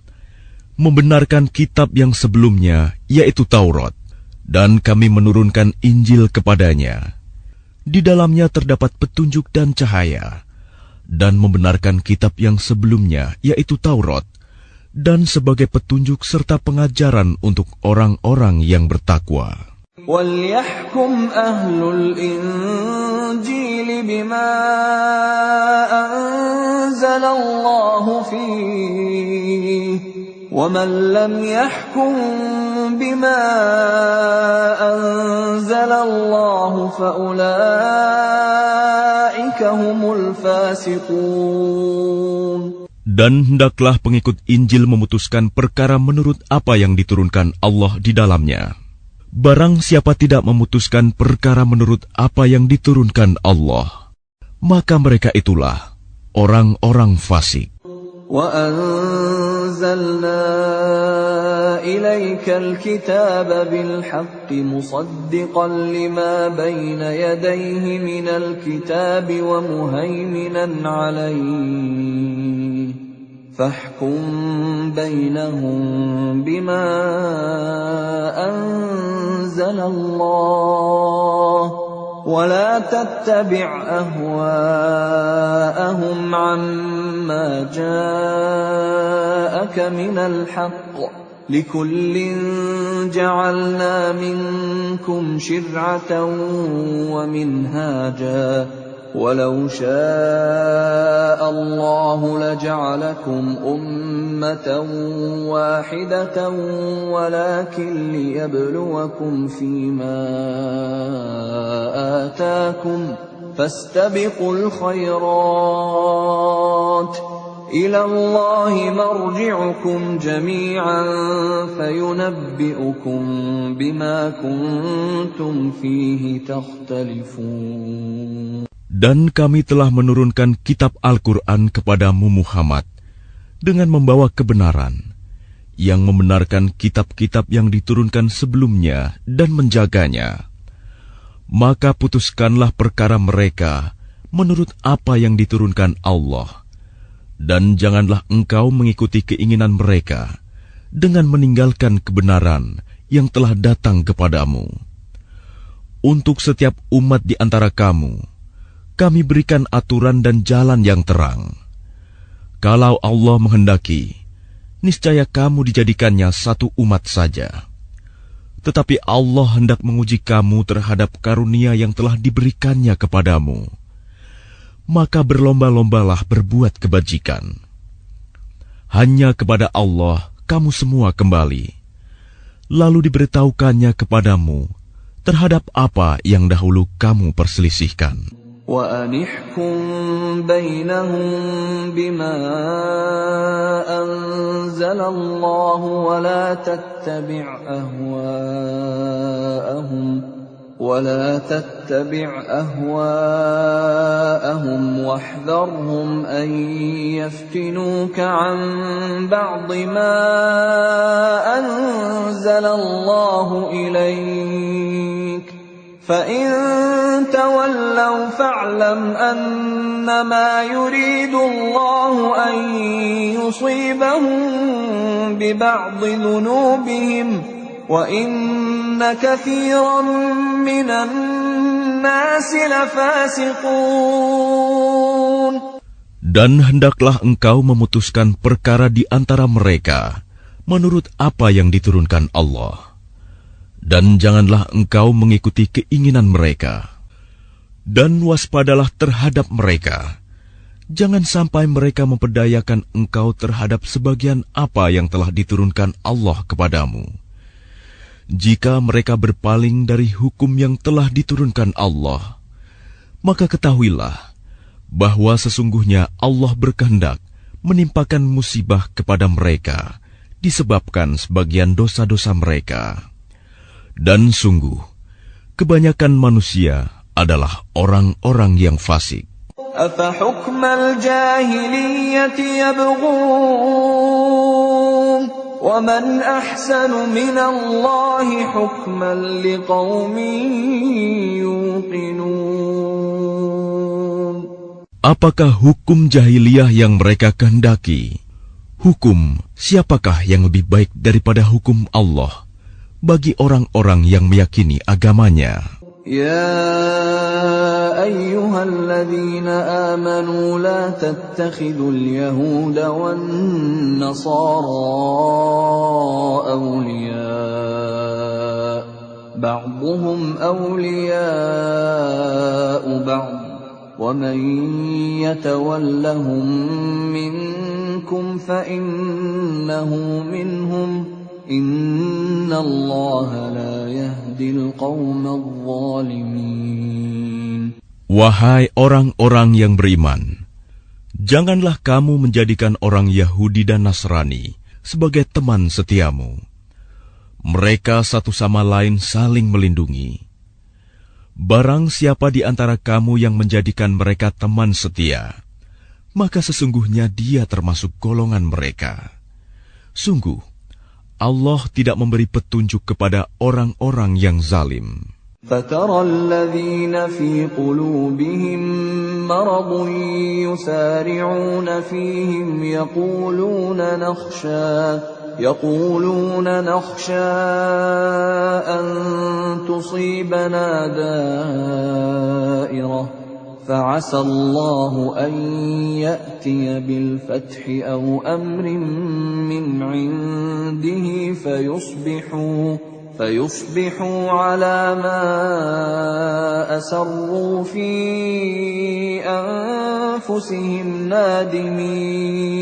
membenarkan kitab yang sebelumnya, yaitu Taurat, dan kami menurunkan Injil kepadanya. Di dalamnya terdapat petunjuk dan cahaya, dan membenarkan kitab yang sebelumnya, yaitu Taurat, dan sebagai petunjuk serta pengajaran untuk orang-orang yang bertakwa. وَلْيَحْكُمْ أَهْلُ الْإِنْجِيلِ بِمَا أَنْزَلَ اللَّهُ فِيهِ وَمَنْ لَمْ يَحْكُمْ بِمَا أَنْزَلَ اللَّهُ فَأُولَئِكَ هُمُ الْفَاسِقُونَ. Dan hendaklah pengikut Injil memutuskan perkara menurut apa yang diturunkan Allah di dalamnya. Barang siapa tidak memutuskan perkara menurut apa yang diturunkan Allah, maka mereka itulah orang-orang fasik. وَأَنزَلْنَا إِلَيْكَ الْكِتَابَ بِالْحَقِّ مُصَدِّقًا لِمَا بَيْنَ يَدَيْهِ مِنَ الْكِتَابِ وَمُهَيْمِنًا عَلَيْهِ فَاحْكُم بَيْنَهُم بِمَا أَنزَلَ اللَّهُ وَلَا تَتَّبِعْ أَهْوَاءَهُمْ عَمَّا جَاءَكَ مِنَ الْحَقِّ لِكُلٍّ جَعَلْنَا مِنكُمْ شِرْعَةً وَمِنْهَاجًا وَلَوْ شَاءَ اللَّهُ لَجَعَلَكُمْ أُمَّةً وَاحِدَةً وَلَكِنْ لِيَبْلُوَكُمْ فِيمَا آتَاكُمْ فَاسْتَبِقُوا الْخَيْرَاتِ إِلَى اللَّهِ مَرْجِعُكُمْ جَمِيعًا فَيُنَبِّئُكُم بِمَا كُنتُمْ فِيهِ تَخْتَلِفُونَ. Dan kami telah menurunkan kitab Al-Quran kepadamu Muhammad dengan membawa kebenaran, yang membenarkan kitab-kitab yang diturunkan sebelumnya dan menjaganya. Maka putuskanlah perkara mereka menurut apa yang diturunkan Allah, dan janganlah engkau mengikuti keinginan mereka dengan meninggalkan kebenaran yang telah datang kepadamu. Untuk setiap umat di antara kamu, kami berikan aturan dan jalan yang terang. Kalau Allah menghendaki, niscaya kamu dijadikannya satu umat saja. Tetapi Allah hendak menguji kamu terhadap karunia yang telah diberikannya kepadamu. Maka berlomba-lombalah berbuat kebajikan. Hanya kepada Allah kamu semua kembali. Lalu diberitahukannya kepadamu terhadap apa yang dahulu kamu perselisihkan. وَأَنِحْكُم بَيْنَهُم بِمَا أَنزَلَ اللَّهُ وَلَا تَتَّبِعْ أَهْوَاءَهُمْ وَاحْذَرْهُمْ أَن يَفْتِنُوكَ عَن بَعْضِ مَا أَنزَلَ اللَّهُ إِلَيْكَ فَإِن تَوَلَّوْا فَاعْلَمْ أَنَّمَا يُرِيدُ اللَّهُ أَن يُصِيبَهُم بِبَعْضِ ذُنُوبِهِمْ وَإِنَّ كَثِيرًا مِّنَ النَّاسِ لَفَاسِقُونَ. Dan hendaklah engkau memutuskan perkara di antara mereka menurut apa yang diturunkan Allah. Dan janganlah engkau mengikuti keinginan mereka. Dan waspadalah terhadap mereka. Jangan sampai mereka memperdayakan engkau terhadap sebagian apa yang telah diturunkan Allah kepadamu. Jika mereka berpaling dari hukum yang telah diturunkan Allah, maka ketahuilah bahwa sesungguhnya Allah berkehendak menimpakan musibah kepada mereka disebabkan sebagian dosa-dosa mereka. Dan sungguh, kebanyakan manusia adalah orang-orang yang fasik. أَفَحُكْمَ الْجَاهِلِيَّةِ يَبْغُونَ وَمَنْ أَحْسَنُ مِنَ اللَّهِ حُكْمًا لِقَوْمٍ يُوقِنُونَ. Apakah hukum jahiliyah yang mereka kehendaki? Hukum siapakah yang lebih baik daripada hukum Allah bagi orang-orang yang meyakini agamanya? Ya الذين آمنوا لا تتخذوا اليهود والنصارى أولياء بعضهم أولياء بعض ومن يتولهم منكم فإنه منهم إن الله لا يهدي القوم الظالمين. Wahai orang-orang yang beriman, janganlah kamu menjadikan orang Yahudi dan Nasrani sebagai teman setiamu. Mereka satu sama lain saling melindungi. Barang siapa di antara kamu yang menjadikan mereka teman setia, maka sesungguhnya dia termasuk golongan mereka. Sungguh, Allah tidak memberi petunjuk kepada orang-orang yang zalim. فَتَرَى الَّذِينَ فِي قُلُوبِهِم مَّرَضٌ يُسَارِعُونَ فِيهِمْ يقولون نخشى أن تصيبنا دائرة فعسى الله أن يأتي بالفتح أو أمر من عنده فيصبحوا على ما أسروا في أنفسهم نادمين.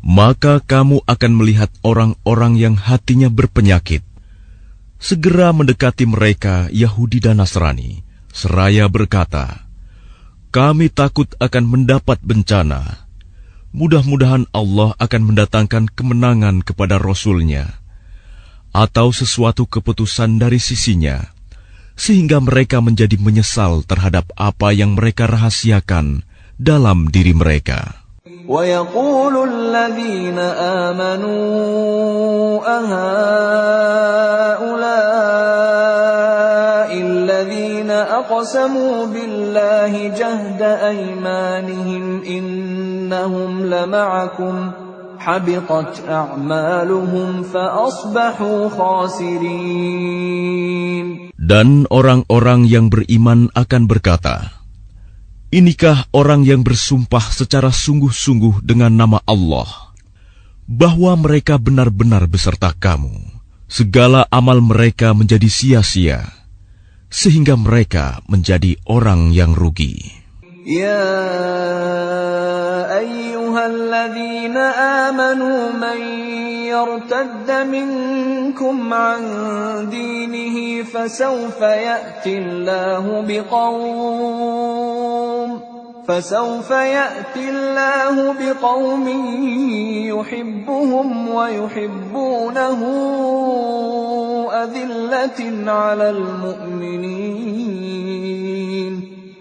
Maka kamu akan melihat orang-orang yang hatinya berpenyakit segera mendekati mereka Yahudi dan Nasrani, seraya berkata, kami takut akan mendapat bencana. Mudah-mudahan Allah akan mendatangkan kemenangan kepada Rasul-Nya, atau sesuatu keputusan dari sisinya, sehingga mereka menjadi menyesal terhadap apa yang mereka rahasiakan dalam diri mereka. وَيَقُولُ الَّذِينَ آمَنُوا أَهَؤُلَاءِ الَّذِينَ أَقْسَمُوا بِاللَّهِ جَهْدَ أَيْمَانِهِمْ إِنَّهُمْ لَمَعَكُمْ حَبِطَتْ أَعْمَالُهُمْ فَأَصْبَحُوا خَاسِرِينَ. Dan orang-orang yang beriman akan berkata, inikah orang yang bersumpah secara sungguh-sungguh dengan nama Allah, bahwa mereka benar-benar beserta kamu. Segala amal mereka menjadi sia-sia, sehingga mereka menjadi orang yang rugi. Ya ayyuhalladzina amanu man yartadda minkum an dinihi fasawfa ya'ti Allahu biqaumin yuhibbuhum wa yuhibbunahu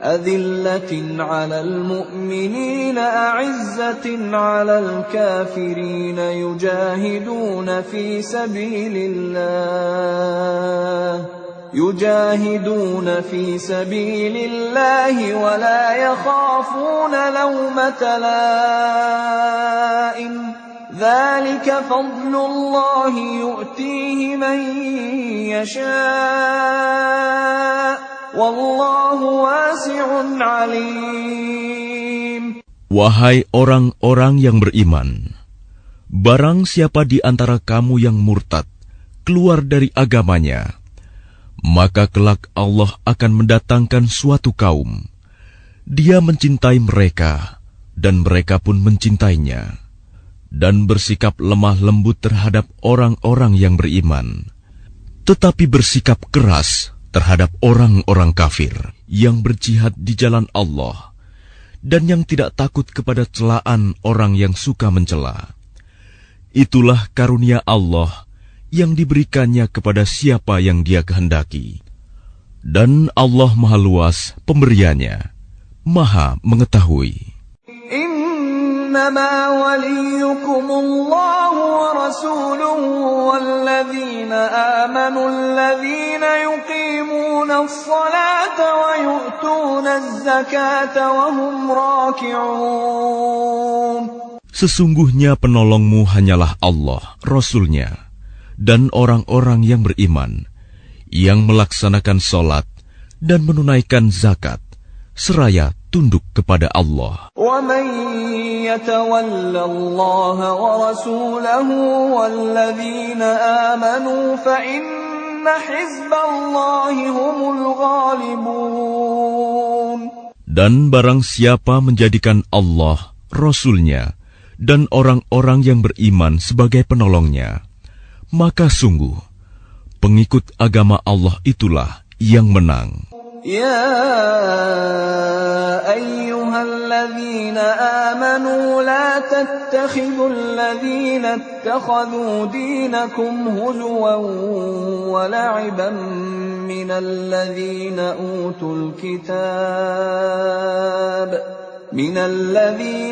أذلة على المؤمنين أعزة على الكافرين يجاهدون في سبيل الله ولا يخافون لومة لائم ذلك فضل الله يؤتيه من يشاء Wallahu wasi'un alim. Wahai orang-orang yang beriman, barang siapa di antara kamu yang murtad keluar dari agamanya, maka kelak Allah akan mendatangkan suatu kaum. Dia mencintai mereka dan mereka pun mencintainya, dan bersikap lemah lembut terhadap orang-orang yang beriman, tetapi bersikap keras terhadap orang-orang kafir yang berjihad di jalan Allah dan yang tidak takut kepada celaan orang yang suka mencela. Itulah karunia Allah yang diberikannya kepada siapa yang Dia kehendaki. Dan Allah Maha Luas pemberiannya, Maha mengetahui. إنما وليكم الله ورسوله والذين آمنوا الذين يقيمون الصلاة ويؤتون الزكاة وهم راكعون. Sesungguhnya penolongmu hanyalah Allah, Rasul-Nya, dan orang-orang yang beriman, yang melaksanakan sholat dan menunaikan zakat, seraya tunduk kepada Allah. وَمَن يَتَوَلَّ اللَّهَ وَرَسُولَهُ وَالَّذِينَ آمَنُوا فَإِنَّ حِزْبَ اللَّهِ هُمُ الْغَالِبُونَ. Dan barang siapa menjadikan Allah, Rasul-Nya, dan orang-orang yang beriman sebagai penolongnya, maka sungguh pengikut agama Allah itulah yang menang. يا أيها الذين آمنوا لا تتخذوا الذين اتخذوا دينكم هزوا ولعبا من الذين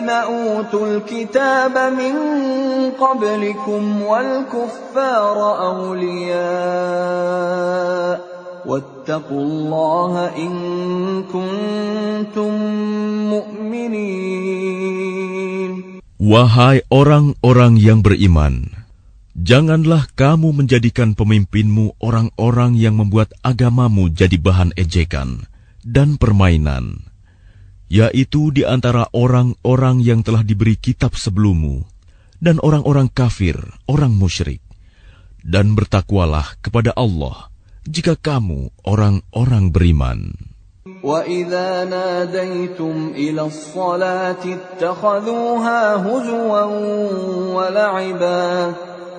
أوتوا الكتاب من قبلكم والكفار أولياء واتقوا الله إن كنتم مؤمنين. Wahai orang-orang yang beriman, janganlah kamu menjadikan pemimpinmu orang-orang yang membuat agamamu jadi bahan ejekan dan permainan, yaitu di antara orang-orang yang telah diberi kitab sebelummu dan orang-orang kafir, orang musyrik. Dan bertakwalah kepada Allah jika kamu orang-orang beriman. وَإِذَا نَادَيْتُمْ إِلَى الصَّلَاةِ اتَّخَذُوهَا هُزُوًا وَلَعِبًا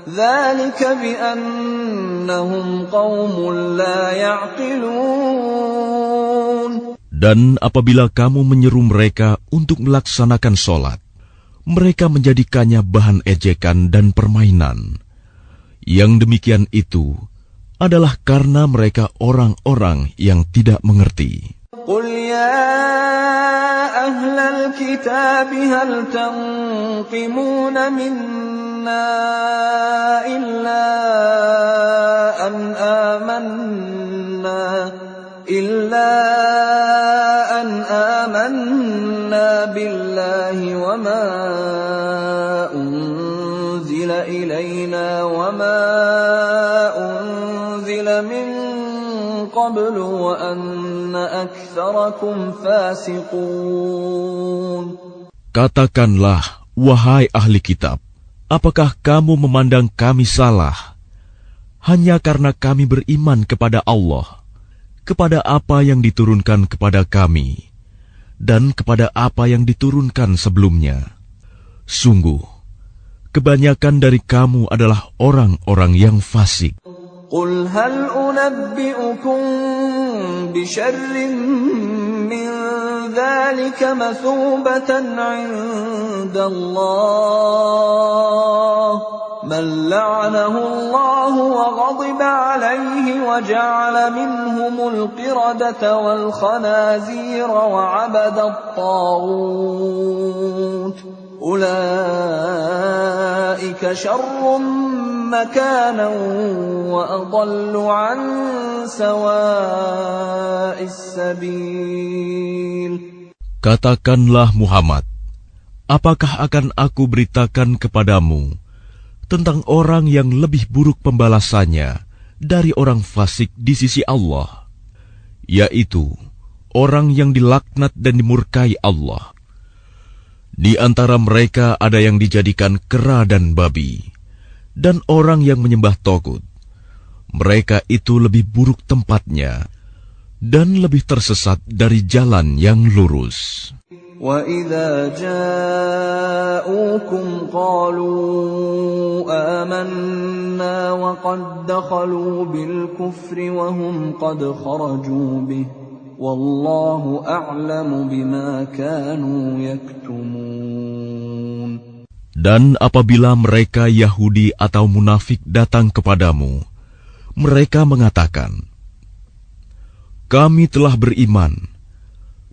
ذَلِكَ بِأَنَّهُمْ قَوْمٌ لَا يَعْقِلُونَ. Dan apabila kamu menyeru mereka untuk melaksanakan sholat, mereka menjadikannya bahan ejekan dan permainan. Yang demikian itu adalah karena mereka orang-orang yang tidak mengerti. قُلْ يَا أَهْلَ الْكِتَابِ هَلْ تَنقِمُونَ مِنَّا إِلَّا أَنْ آمَنَّا بِاللَّهِ وَمَا أُنْزِلَ إِلَيْنَا وَمَا أُنْزِلَ مِنْ قَبْلُ وَأَنَّ أَكْثَرَكُمْ فَاسِقُونَ. Katakanlah, wahai ahli kitab, apakah kamu memandang kami salah hanya karena kami beriman kepada Allah, kepada apa yang diturunkan kepada kami, dan kepada apa yang diturunkan sebelumnya? Sungguh, kebanyakan dari kamu adalah orang-orang yang fasik. قُلْ هَلْ أُنَبِّئُكُمْ بِشَرٍّ مِّن ذَلِكَ مَثُوبَةً عِندَ اللَّهِ مَن لَّعَنَهُ اللَّهُ وَغَضِبَ عَلَيْهِ وَجَعَلَ مِنْهُمُ الْقِرَدَةَ وَالْخَنَازِيرَ وَعَبَدَ الطَّاغُوتَ أُولَئِكَ شَرٌّ مَكَانًا وَأَضَلُّ عَن سَوَاءِ السَّبِيلِ. Katakanlah Muhammad, apakah akan aku beritakan kepadamu tentang orang yang lebih buruk pembalasannya dari orang fasik di sisi Allah, yaitu orang yang dilaknat dan dimurkai Allah. Di antara mereka ada yang dijadikan kera dan babi, dan orang yang menyembah togut. Mereka itu lebih buruk tempatnya dan lebih tersesat dari jalan yang lurus. وَإِذَا جَاءُوكُمْ قَالُوا آمَنَّا وَقَدْ دَخَلُوا بِالْكُفْرِ وَهُمْ قَدْ خَرَجُوا بِهِ وَاللَّهُ أَعْلَمُ بِمَا كَانُوا يَكْتُمُونَ. Dan apabila mereka Yahudi atau munafik datang kepadamu, mereka mengatakan, "Kami telah beriman,"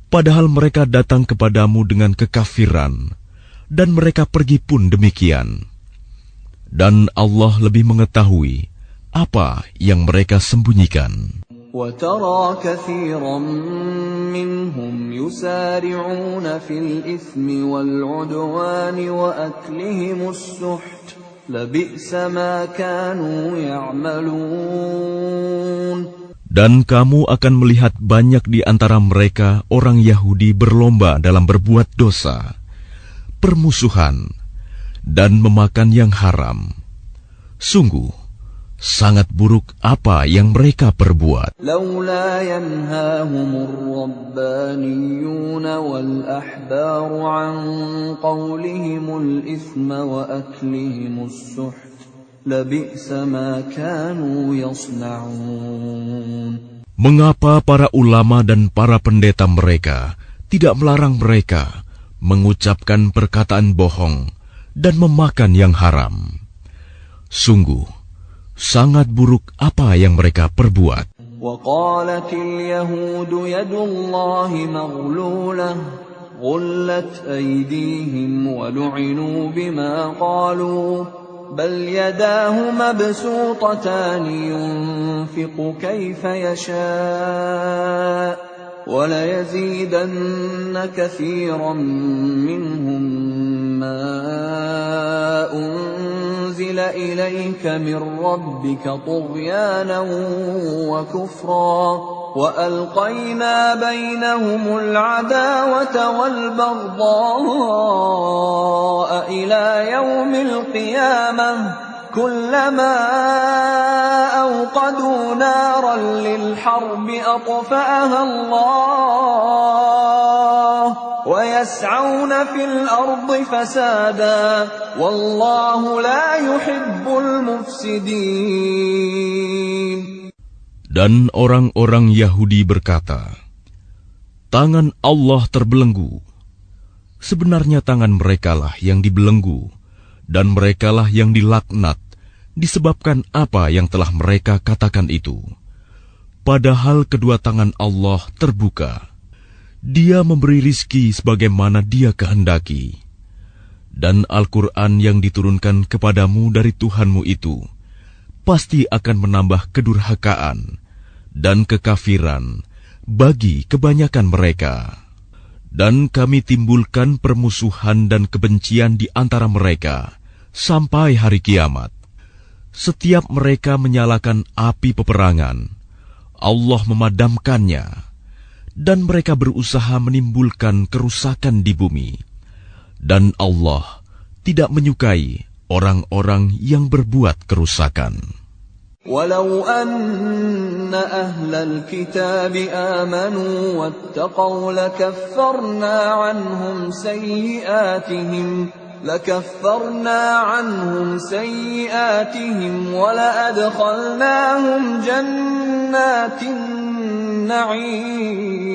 padahal mereka datang kepadamu dengan kekafiran, dan mereka pergi pun demikian. Dan Allah lebih mengetahui apa yang mereka sembunyikan. وَتَرَى كَثِيرًا مِّنْهُمْ يُسَارِعُونَ فِي الْإِثْمِ وَالْعُدْوَانِ وَأَكْلِهِمُ السُّحْتَ لَبِئْسَ مَا كَانُوا يَعْمَلُونَ. Dan kamu akan melihat banyak di antara mereka orang Yahudi berlomba dalam berbuat dosa, permusuhan, dan memakan yang haram. Sungguh, sangat buruk apa yang mereka perbuat. لولا ينهاهم الربانيون والأحبار عن قولهم الإثم وأكلهم السحت لبئس ما كانوا يصنعون. Mengapa para ulama dan para pendeta mereka tidak melarang mereka mengucapkan perkataan bohong dan memakan yang haram? Sungguh, sangat buruk apa yang mereka perbuat. وقالت اليهود يد الله مغلولة غلت أيديهم ولعنوا بما قالوا بل يداه مبسوطتان ينفق كيف يشاء وليزيدن كثيرا منهم ما أنزل إليك من ربك طغيانا وكفرا وألقينا بينهم العداوة والبغضاء إلى يوم القيامة كلما أوقدوا نارا للحرب أطفأها الله ويسعون في الأرض فسادا والله لا يحب المفسدين. Dan orang-orang Yahudi berkata, tangan Allah terbelenggu. Sebenarnya tangan merekalah yang dibelenggu, dan merekalah yang dilaknat, disebabkan apa yang telah mereka katakan itu. Padahal kedua tangan Allah terbuka. Dia memberi rizki sebagaimana Dia kehendaki. Dan Al-Quran yang diturunkan kepadamu dari Tuhanmu itu pasti akan menambah kedurhakaan dan kekafiran bagi kebanyakan mereka. Dan kami timbulkan permusuhan dan kebencian di antara mereka sampai hari kiamat. Setiap mereka menyalakan api peperangan, Allah memadamkannya. Dan mereka berusaha menimbulkan kerusakan di bumi. Dan Allah tidak menyukai orang-orang yang berbuat kerusakan. ولو أن أهل الكتاب آمنوا واتقوا لكفرنا عنهم سيئاتهم ولأدخلناهم جنات النعيم.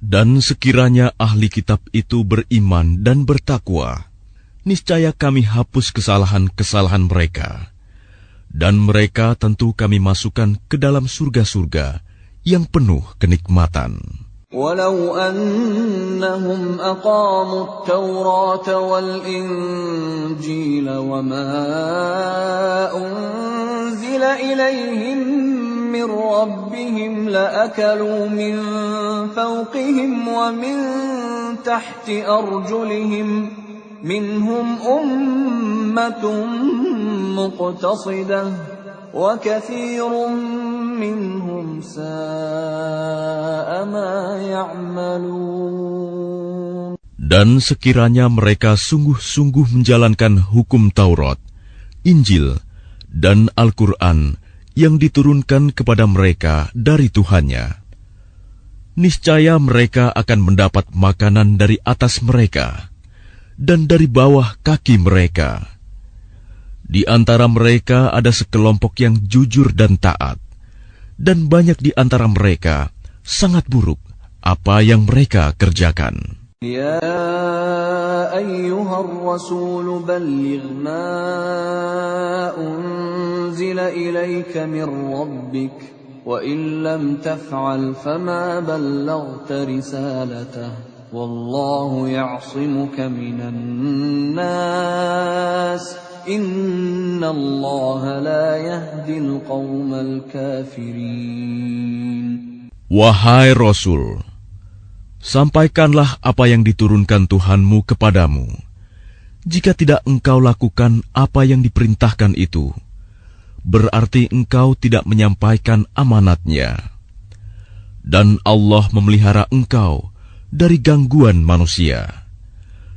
Dan sekiranya ahli kitab itu beriman dan bertakwa, niscaya kami hapus kesalahan-kesalahan mereka. Dan mereka tentu kami masukkan ke dalam surga-surga yang penuh kenikmatan. ولو أنهم أقاموا التوراة والإنجيل وما أنزل إليهم من ربهم لأكلوا من فوقهم ومن تحت أرجلهم منهم أمة مقتصدة وكثير منهم ساء ما يعملون. Dan sekiranya mereka sungguh-sungguh menjalankan hukum Taurat, Injil, dan Al-Quran yang diturunkan kepada mereka dari Tuhannya, niscaya mereka akan mendapat makanan dari atas mereka dan dari bawah kaki mereka. Di antara mereka ada sekelompok yang jujur dan taat, dan banyak di antara mereka sangat buruk apa yang mereka kerjakan. Ya ayyuhar rasul balligh ma unzila ilayka min rabbik wa in lam taf'al fama ballaghta risalatahu wallahu ya'simuka minan nas innallaha la yahdil qaumal kafirin. Wahai Rasul, sampaikanlah apa yang diturunkan Tuhanmu kepadamu. Jika tidak engkau lakukan apa yang diperintahkan itu, berarti engkau tidak menyampaikan amanatnya. Dan Allah memelihara engkau dari gangguan manusia.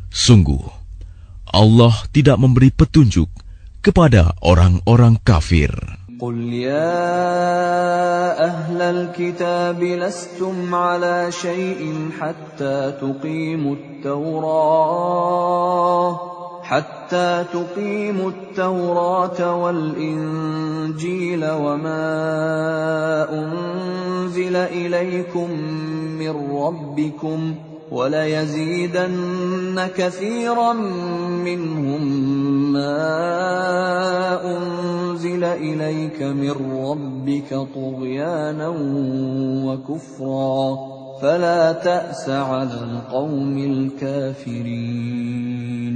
Sungguh, Allah tidak memberi petunjuk kepada orang-orang kafir. قل يا أهل الكتاب لستم على شيء حتى تقيموا التوراة والإنجيل وما أنزل إليكم من ربكم وَلَيَزِيدَنَّ كَثِيرًا مِّنْهُمْ مَا أُنْزِلَ إِلَيْكَ مِنْ رَبِّكَ طُغْيَانًا وَكُفْرًا فَلَا تَأْسَ عَلَى الْقَوْمِ الْكَافِرِينَ.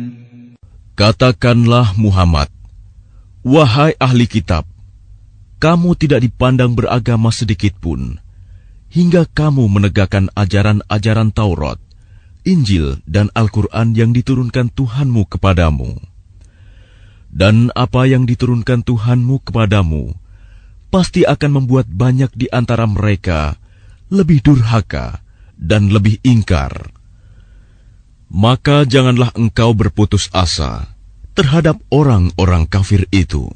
Katakanlah Muhammad, wahai ahli kitab, kamu tidak dipandang beragama sedikitpun, hingga kamu menegakkan ajaran-ajaran Taurat, Injil, dan Al-Quran yang diturunkan Tuhanmu kepadamu. Dan apa yang diturunkan Tuhanmu kepadamu pasti akan membuat banyak di antara mereka lebih durhaka dan lebih ingkar. Maka janganlah engkau berputus asa terhadap orang-orang kafir itu.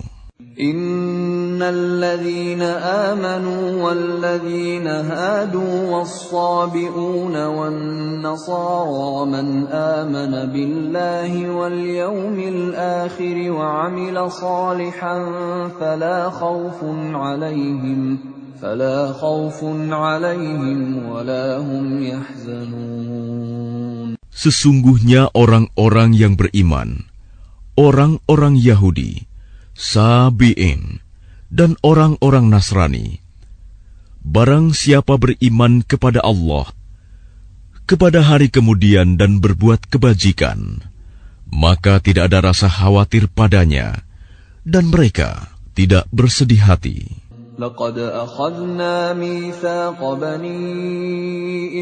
الذين آمنوا والذين هادوا والصابئون والنصارى من آمن بالله واليوم الآخر وعمل صالحا فلا خوف عليهم ولا هم يحزنون. Sesungguhnya orang-orang yang beriman, orang-orang Yahudi, Sabi'in, dan orang-orang Nasrani, barang siapa beriman kepada Allah, kepada hari kemudian dan berbuat kebajikan, maka tidak ada rasa khawatir padanya, dan mereka tidak bersedih hati. لقد أخذنا ميثاق بني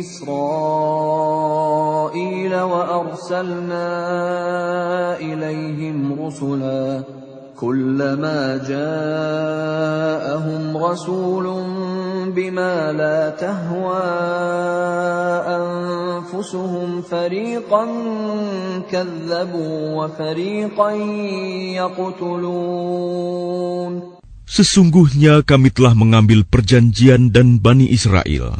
إسرائيل وأرسلنا إليهم رسلا كلما جاءهم رسول بما لا تهوى أنفسهم فريقا كذبوا وفريقا يقتلون. Sesungguhnya kami telah mengambil perjanjian dan Bani Israel,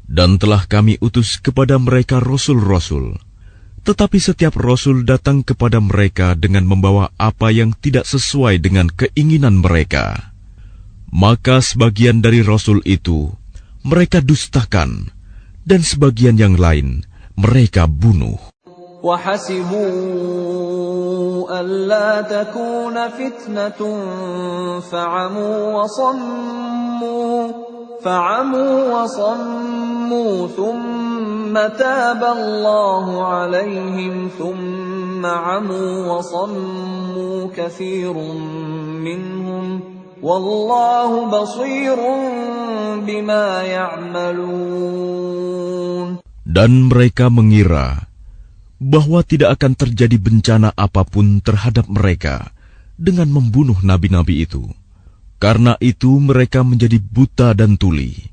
dan telah kami utus kepada mereka rasul-rasul. Tetapi setiap rasul datang kepada mereka dengan membawa apa yang tidak sesuai dengan keinginan mereka. Maka sebagian dari rasul itu mereka dustakan, dan sebagian yang lain mereka bunuh. وَحَسِبُوا أَلَّا تَكُونَ فِتْنَةٌ فَعَمُوا وَصَمُّوا ثُمَّ تَابَ اللَّهُ عَلَيْهِمْ ثُمَّ عَمُوا وَصَمُّوا كَثِيرٌ مِّنْهُمْ وَاللَّهُ بَصِيرٌ بِمَا يَعْمَلُونَ. Dan mereka mengira bahwa tidak akan terjadi bencana apapun terhadap mereka dengan membunuh nabi-nabi itu. Karena itu mereka menjadi buta dan tuli.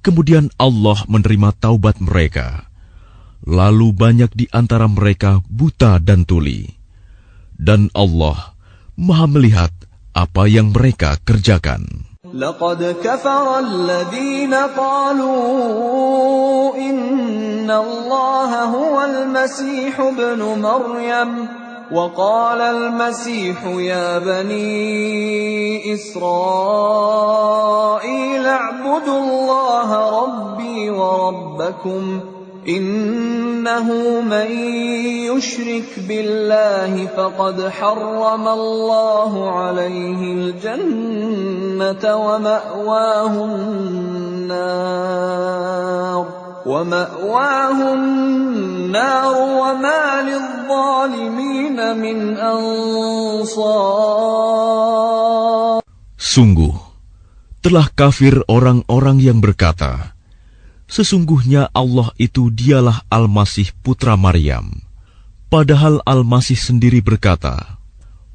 Kemudian Allah menerima taubat mereka. Lalu banyak di antara mereka buta dan tuli. Dan Allah Maha melihat apa yang mereka kerjakan. لقد كفر الذين قالوا إن الله هو المسيح ابن مريم وقال المسيح يا بني إسرائيل اعبدوا الله ربي وربكم إنه من يشرك بالله فقد حرم الله عليه الجنة ومأواه النار وما للظالمين من أنصار. Sungguh, telah kafir orang-orang yang berkata, sesungguhnya Allah itu dialah Al-Masih putra Maryam. Padahal Al-Masih sendiri berkata,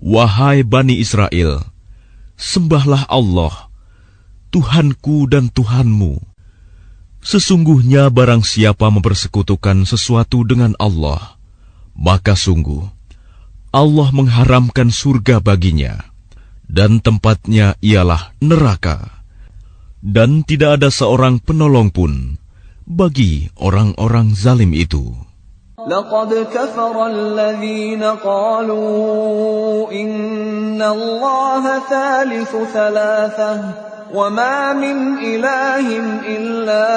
wahai Bani Israel, Sembahlah Allah, Tuhanku dan Tuhanmu. Sesungguhnya barang siapa mempersekutukan sesuatu dengan Allah, maka sungguh Allah mengharamkan surga baginya, dan tempatnya ialah neraka. Dan tidak ada seorang penolong pun bagi orang-orang zalim itu. لقد كفر الذين قالوا إن الله ثالث ثلاثة وما من إله إلا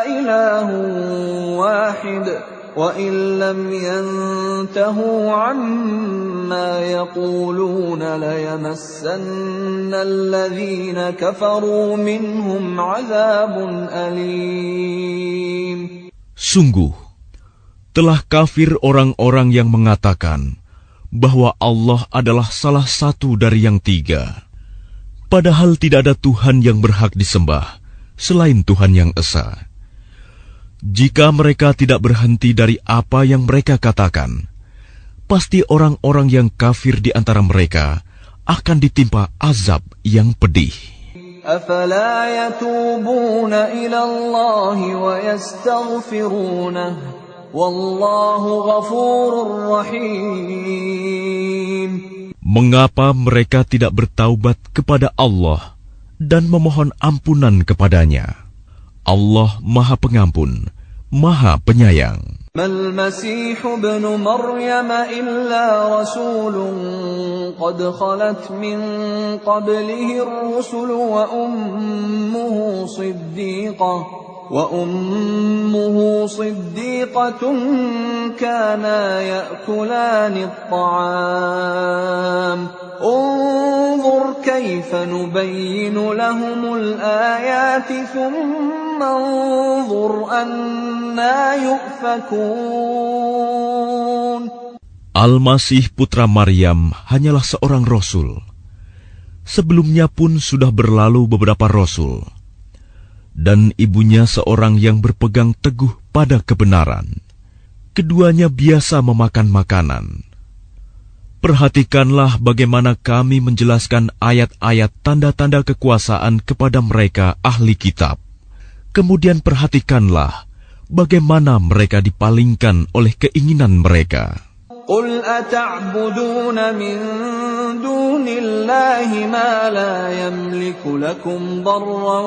إله واحد وإن لم ينتهوا عما يقولون ليمسن الذين كفروا منهم عذاب أليم. Sungguh, telah kafir orang-orang yang mengatakan bahwa Allah adalah salah satu dari yang tiga, padahal tidak ada Tuhan yang berhak disembah selain Tuhan yang Esa. Jika mereka tidak berhenti dari apa yang mereka katakan, pasti orang-orang yang kafir di antara mereka akan ditimpa azab yang pedih. أفلا يتوبون إلى الله ويستغفرونه والله غفور رحيم. Mengapa mereka tidak bertaubat kepada Allah dan memohon ampunan kepadanya? Allah Maha Pengampun, Maha Penyayang. ما المسيح ابن مريم إلا رسول قد خلت من قبله الرسل وأمه صديقة كانا يأكلان الطعام انظر كيف نبين لهم الآيات ثم انظر أنا يؤفكون. Al-Masih putra Maryam hanyalah seorang rasul. Sebelumnya pun sudah berlalu beberapa rasul, dan ibunya seorang yang berpegang teguh pada kebenaran. Keduanya biasa memakan makanan. Perhatikanlah bagaimana kami menjelaskan ayat-ayat tanda-tanda kekuasaan kepada mereka ahli kitab. Kemudian perhatikanlah bagaimana mereka dipalingkan oleh keinginan mereka. قل أتعبدون من دون الله ما لا يملك لكم ضرا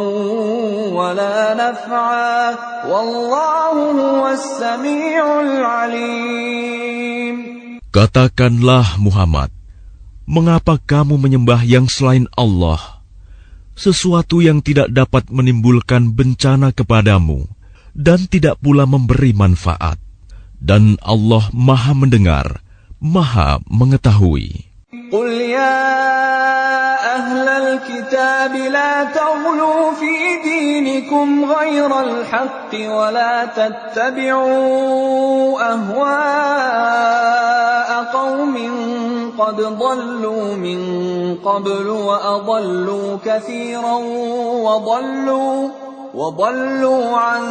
ولا نفعا والله هو السميع العليم. Katakanlah Muhammad, mengapa kamu menyembah yang selain Allah, sesuatu yang tidak dapat menimbulkan bencana kepadamu dan tidak pula memberi manfaat? Dan Allah Maha Mendengar, Maha Mengetahui. قل يا أهل الكتاب لا تغلوا في دينكم غير الحق ولا تتبعوا أهواء قوم قد ضلوا من قبل وأضلوا كثيرا وضلوا عن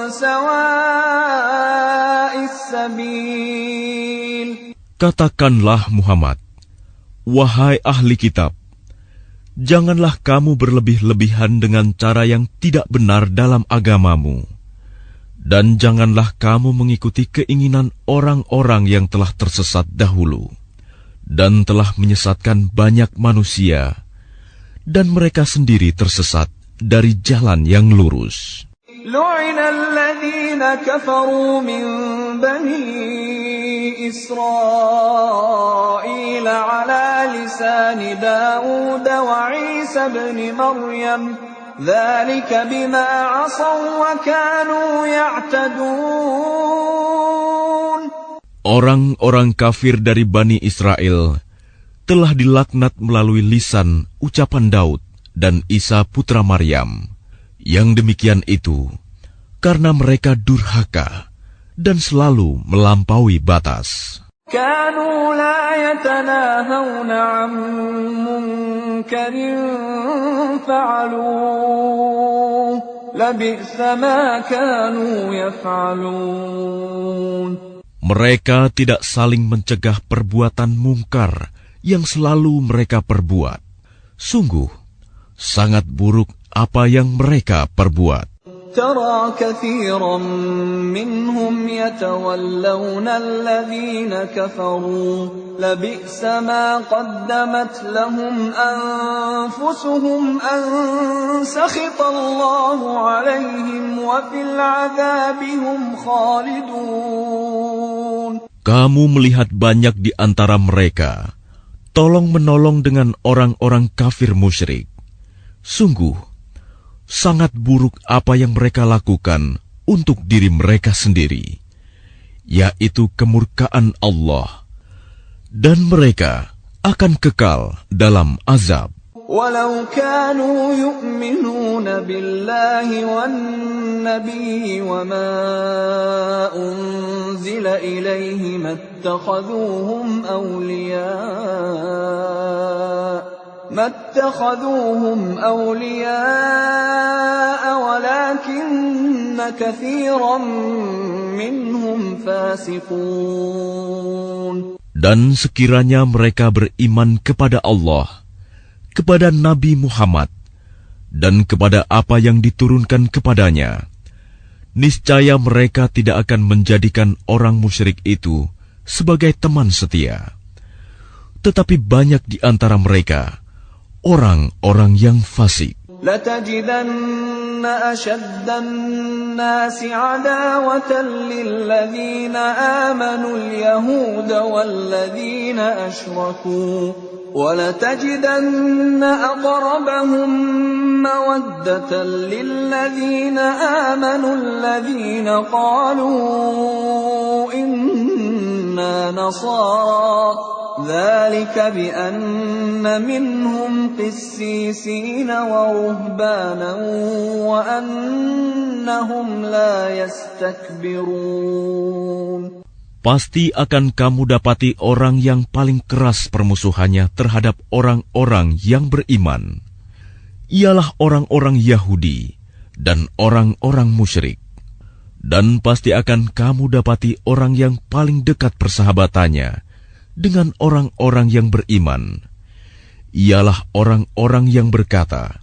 سواء السبيل. Katakanlah Muhammad, wahai ahli kitab, janganlah kamu berlebih-lebihan dengan cara yang tidak benar dalam agamamu, dan janganlah kamu mengikuti keinginan orang-orang yang telah tersesat dahulu, dan telah menyesatkan banyak manusia, dan mereka sendiri tersesat dari jalan yang lurus. لعن الذين كفروا من بني إسرائيل على لسان داود وعيسى بن مريم ذلك بما عصوا وكانوا يعتدون. Orang-orang kafir dari Bani Israel telah dilaknat melalui lisan ucapan Daud dan Isa putra Maryam. Yang demikian itu karena mereka durhaka dan selalu melampaui batas. كانوا لا يتناهون عن منكر فعلوه لبئس ما كانوا يفعلون. Mereka tidak saling mencegah perbuatan mungkar yang selalu mereka perbuat. Sungguh, sangat buruk apa yang mereka perbuat. ترى كثيرا منهم يتولون الذين كفروا لبئس ما قدمت لهم أنفسهم أن سخط الله عليهم وفي العذاب هم خالدون. Kamu melihat banyak di antara mereka tolong-menolong dengan orang-orang kafir musyrik. Sungguh, sangat buruk apa yang mereka lakukan untuk diri mereka sendiri, yaitu kemurkaan Allah, dan mereka akan kekal dalam azab. ولو كانوا يؤمنون بالله والنبي وما أنزل إليه ما اتخذوهم أولياء ولكن كثيرا منهم فاسقون. Dan sekiranya mereka beriman kepada Allah, kepada Nabi Muhammad, dan kepada apa yang diturunkan kepadanya, niscaya mereka tidak akan menjadikan orang musyrik itu sebagai teman setia. Tetapi banyak di antara mereka orang-orang yang fasik. لتجدن أشد الناس عداوة للذين آمنوا اليهود والذين أشركوا ولتجدن أقربهم مودة للذين آمنوا الذين قالوا إنا نصارى ذلك بأن منهم قسيسين ورهبانا وأنهم لا يستكبرون. Pasti akan kamu dapati orang yang paling keras permusuhannya terhadap orang-orang yang beriman. Ialah orang-orang Yahudi dan orang-orang musyrik. Dan pasti akan kamu dapati orang yang paling dekat persahabatannya dengan orang-orang yang beriman. Ialah orang-orang yang berkata,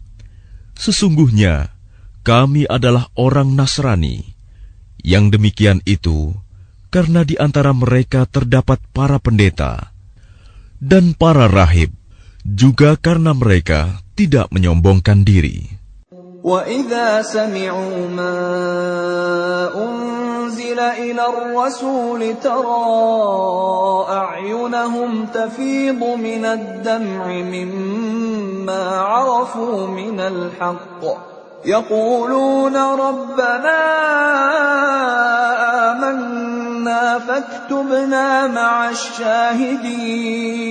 "Sesungguhnya kami adalah orang Nasrani." Yang demikian itu karena di antara mereka terdapat para pendeta dan para rahib, juga karena mereka tidak menyombongkan diri. وَإِذَا سَمِعُوا مَا أُنزِلَ إِلَى الرَّسُولِ تَرَى أَعْيُنَهُمْ تَفِيضُ مِنَ الدَّمْعِ مِمَّا عَرَفُوا مِنَ الْحَقِّ يَقُولُونَ رَبَّنَا آمَنَّا فَاكْتُبْنَا مَعَ الشَّاهِدِينَ.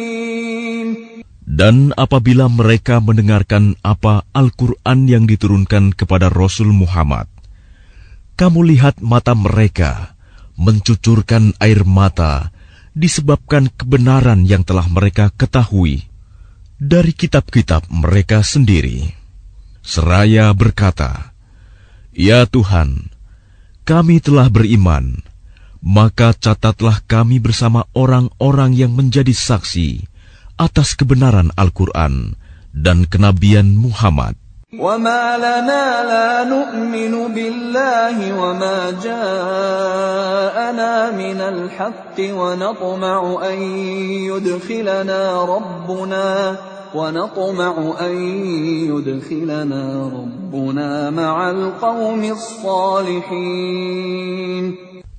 Dan apabila mereka mendengarkan apa Al-Quran yang diturunkan kepada Rasul Muhammad, kamu lihat mata mereka mencucurkan air mata disebabkan kebenaran yang telah mereka ketahui dari kitab-kitab mereka sendiri. Seraya berkata, "Ya Tuhan, kami telah beriman, maka catatlah kami bersama orang-orang yang menjadi saksi atas kebenaran Al-Quran dan kenabian Muhammad." وَمَا لَنَا لَا نُؤْمِنُ بِاللَّهِ وَمَا جَاءَنَا مِنَ الْحَقِّ وَنَطْمَعُ أَن يُدْخِلَنَا رَبُّنَا مَعَ الْقَوْمِ الصَّالِحِينَ.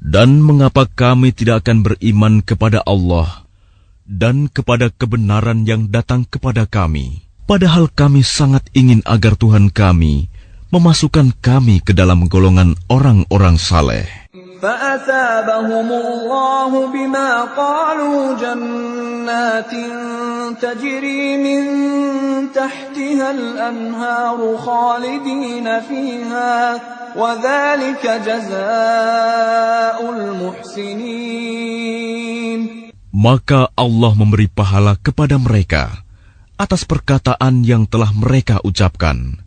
Dan mengapa kami tidak akan beriman kepada Allah dan kepada kebenaran yang datang kepada kami, padahal kami sangat ingin agar Tuhan kami memasukkan kami ke dalam golongan orang-orang saleh. فَأَثَابَهُمُ اللَّهُ بِمَا قَالُوا جَنَّاتٍ تَجْرِي مِن تَحْتِهَا الْأَنْهَارُ خَالِدِينَ فِيهَا وَذَلِكَ جَزَاءُ الْمُحْسِنِينَ. Maka Allah memberi pahala kepada mereka atas perkataan yang telah mereka ucapkan,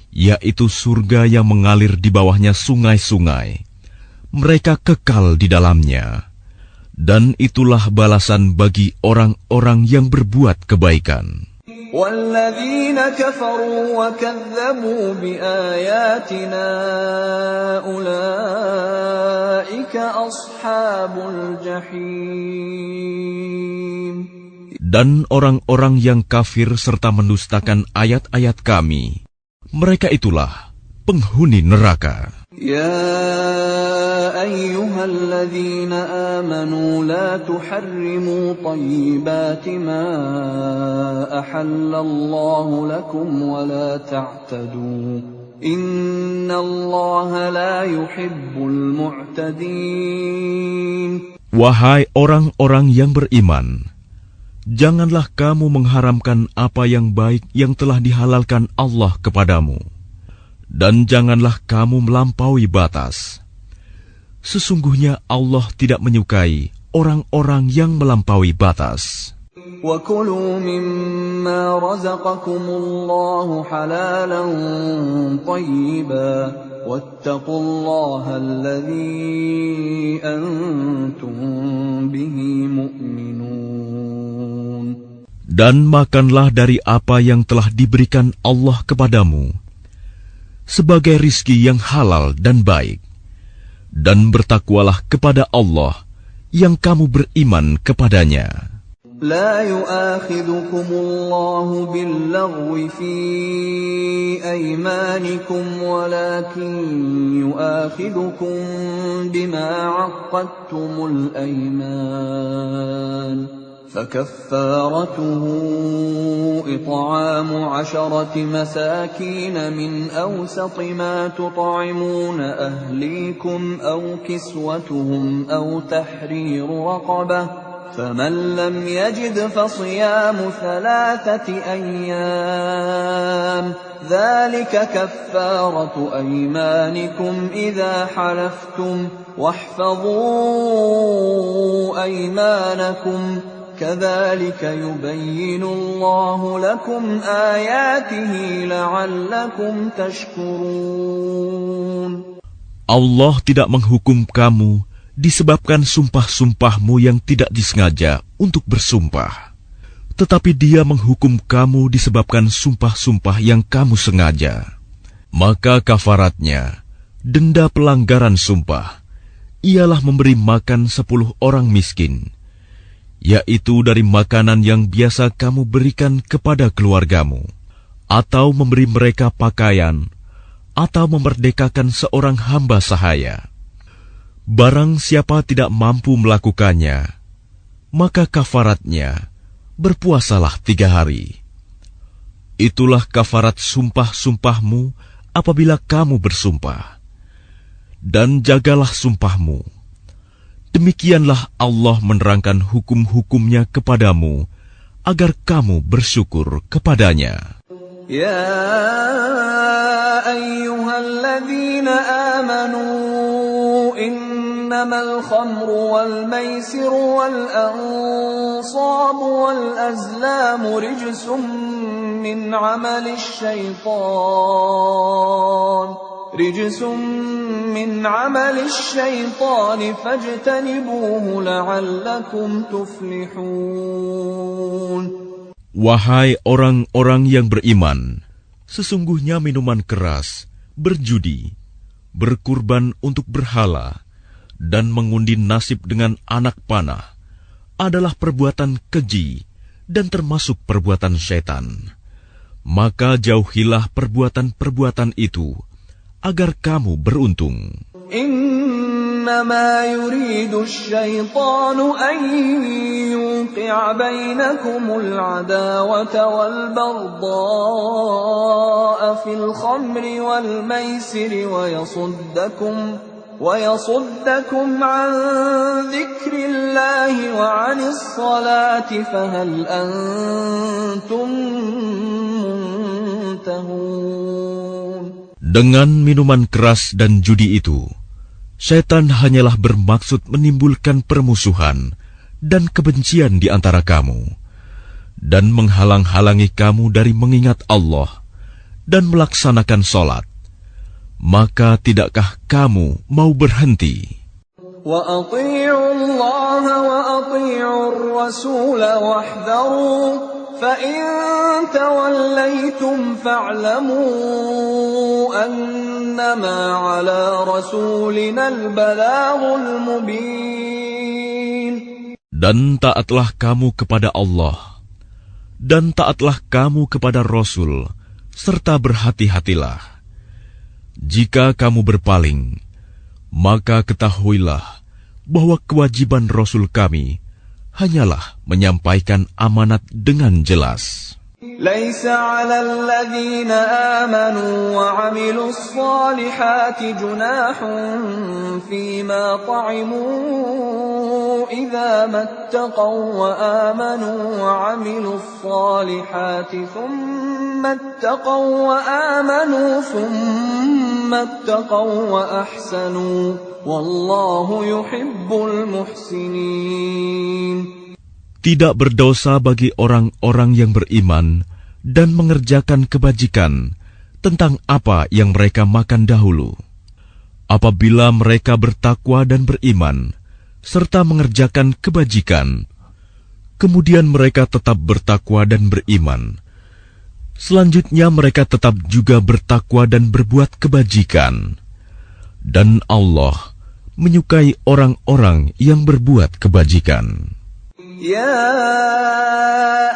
yaitu surga yang mengalir di bawahnya sungai-sungai. Mereka kekal di dalamnya, dan itulah balasan bagi orang-orang yang berbuat kebaikan. والذين كفروا وكذبوا بآياتنا أولئك أصحاب الجحيم. Dan orang-orang yang kafir serta mendustakan ayat-ayat Kami, mereka itulah penghuni neraka. يا أيها الذين آمنوا لا تحرموا طيبات ما أحل الله لكم ولا تعتدوا إن الله لا يحب المعتدين. Wahai orang-orang yang beriman, janganlah kamu mengharamkan apa yang baik yang telah dihalalkan Allah kepadamu. Dan janganlah kamu melampaui batas. Sesungguhnya Allah tidak menyukai orang-orang yang melampaui batas. وَكُلُوا مِمَّا رَزَقَكُمُ اللَّهُ حَلَالًا طَيِّبًا وَاتَّقُوا اللَّهَ الَّذِي أَنْتُمْ بِهِ مُؤْمِنُونَ. Dan makanlah dari apa yang telah diberikan Allah kepadamu sebagai rizki yang halal dan baik, dan bertakwalah kepada Allah yang kamu beriman kepadanya. لا يؤاخذكم الله باللغو في أيمانكم ولكن يؤاخذكم بما عقدتم الأيمان فكفارته إطعام 10 مساكين من أوسط ما تطعمون أهليكم أو كسوتهم أو تحرير رقبة فمن لم يجد فصيام 3 أيام ذلك كفارة أيمانكم إذا حلفتم واحفظوا أيمانكم كذلك يبين الله لكم آياته لعلكم تشكرون. Allah tidak menghukum kamu disebabkan sumpah-sumpahmu yang tidak disengaja untuk bersumpah. Tetapi Dia menghukum kamu disebabkan sumpah-sumpah yang kamu sengaja. Maka kafaratnya, denda pelanggaran sumpah, ialah memberi makan 10 orang miskin, yaitu dari makanan yang biasa kamu berikan kepada keluargamu, atau memberi mereka pakaian, atau memerdekakan seorang hamba sahaya. Barang siapa tidak mampu melakukannya, maka kafaratnya berpuasalah 3 hari. Itulah kafarat sumpah-sumpahmu apabila kamu bersumpah. Dan jagalah sumpahmu. Demikianlah Allah menerangkan hukum-hukumnya kepadamu, agar kamu bersyukur kepadanya. Ya ayyuhalladzina amanu innamal khamru wal maisiru wal ansabu wal azlamu rijsum min amalish syaitan fajtanibuhu la'allakum tuflihun. Wahai orang-orang yang beriman, sesungguhnya minuman keras, berjudi, berkurban untuk berhala, dan mengundi nasib dengan anak panah adalah perbuatan keji dan termasuk perbuatan syaitan. Maka jauhilah perbuatan-perbuatan itu agar kamu beruntung. إنما يريد الشيطان أن يوقع بينكم العداوة والبغضاء في الخمر والميسر ويصدكم عن ذكر الله وعن الصلاة فهل أنتم منتهون. Dengan minuman keras dan judi itu, Setan hanyalah bermaksud menimbulkan permusuhan dan kebencian di antara kamu, dan menghalang-halangi kamu dari mengingat Allah dan melaksanakan sholat. Maka tidakkah kamu mau berhenti? وَأَطِيعُوا اللَّهَ وَأَطِيعُوا الرَّسُولَ وَاحْذَرُوا فإن توليتم فاعلموا أنما على رسولنا البلاغ المبين. Dan taatlah kamu kepada Allah, dan taatlah kamu kepada Rasul, serta berhati-hatilah. Jika kamu berpaling, maka ketahuilah bahwa kewajiban Rasul kami hanyalah menyampaikan amanat dengan jelas. ليس على الذين آمنوا وعملوا الصالحات جناح فيما طعموا إذا ما اتقوا وآمنوا وعملوا الصالحات ثم اتقوا وآمنوا ثم اتقوا وأحسنوا والله يحب المحسنين. Tidak berdosa bagi orang-orang yang beriman dan mengerjakan kebajikan tentang apa yang mereka makan dahulu. Apabila mereka bertakwa dan beriman, serta mengerjakan kebajikan, kemudian mereka tetap bertakwa dan beriman. Selanjutnya mereka tetap juga bertakwa dan berbuat kebajikan. Dan Allah menyukai orang-orang yang berbuat kebajikan. يا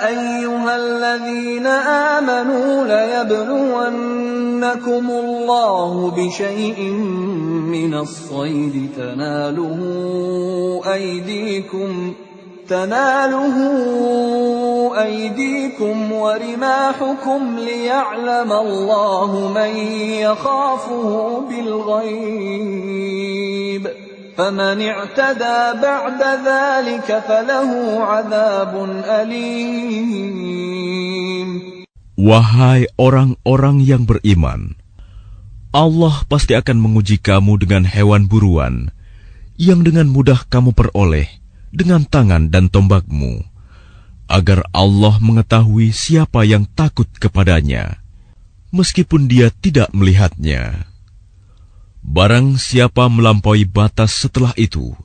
أيها الذين آمنوا ليبلونكم الله بشيء من الصيد تناله أيديكم ورماحكم ليعلم الله من يخافه بالغيب فمن اعتدى بعد ذلك فله عذاب أليم. Wahai orang-orang yang beriman, Allah pasti akan menguji kamu dengan hewan buruan yang dengan mudah kamu peroleh dengan tangan dan tombakmu, agar Allah mengetahui siapa yang takut kepadanya, meskipun dia tidak melihatnya. Barang siapa melampaui batas setelah itu,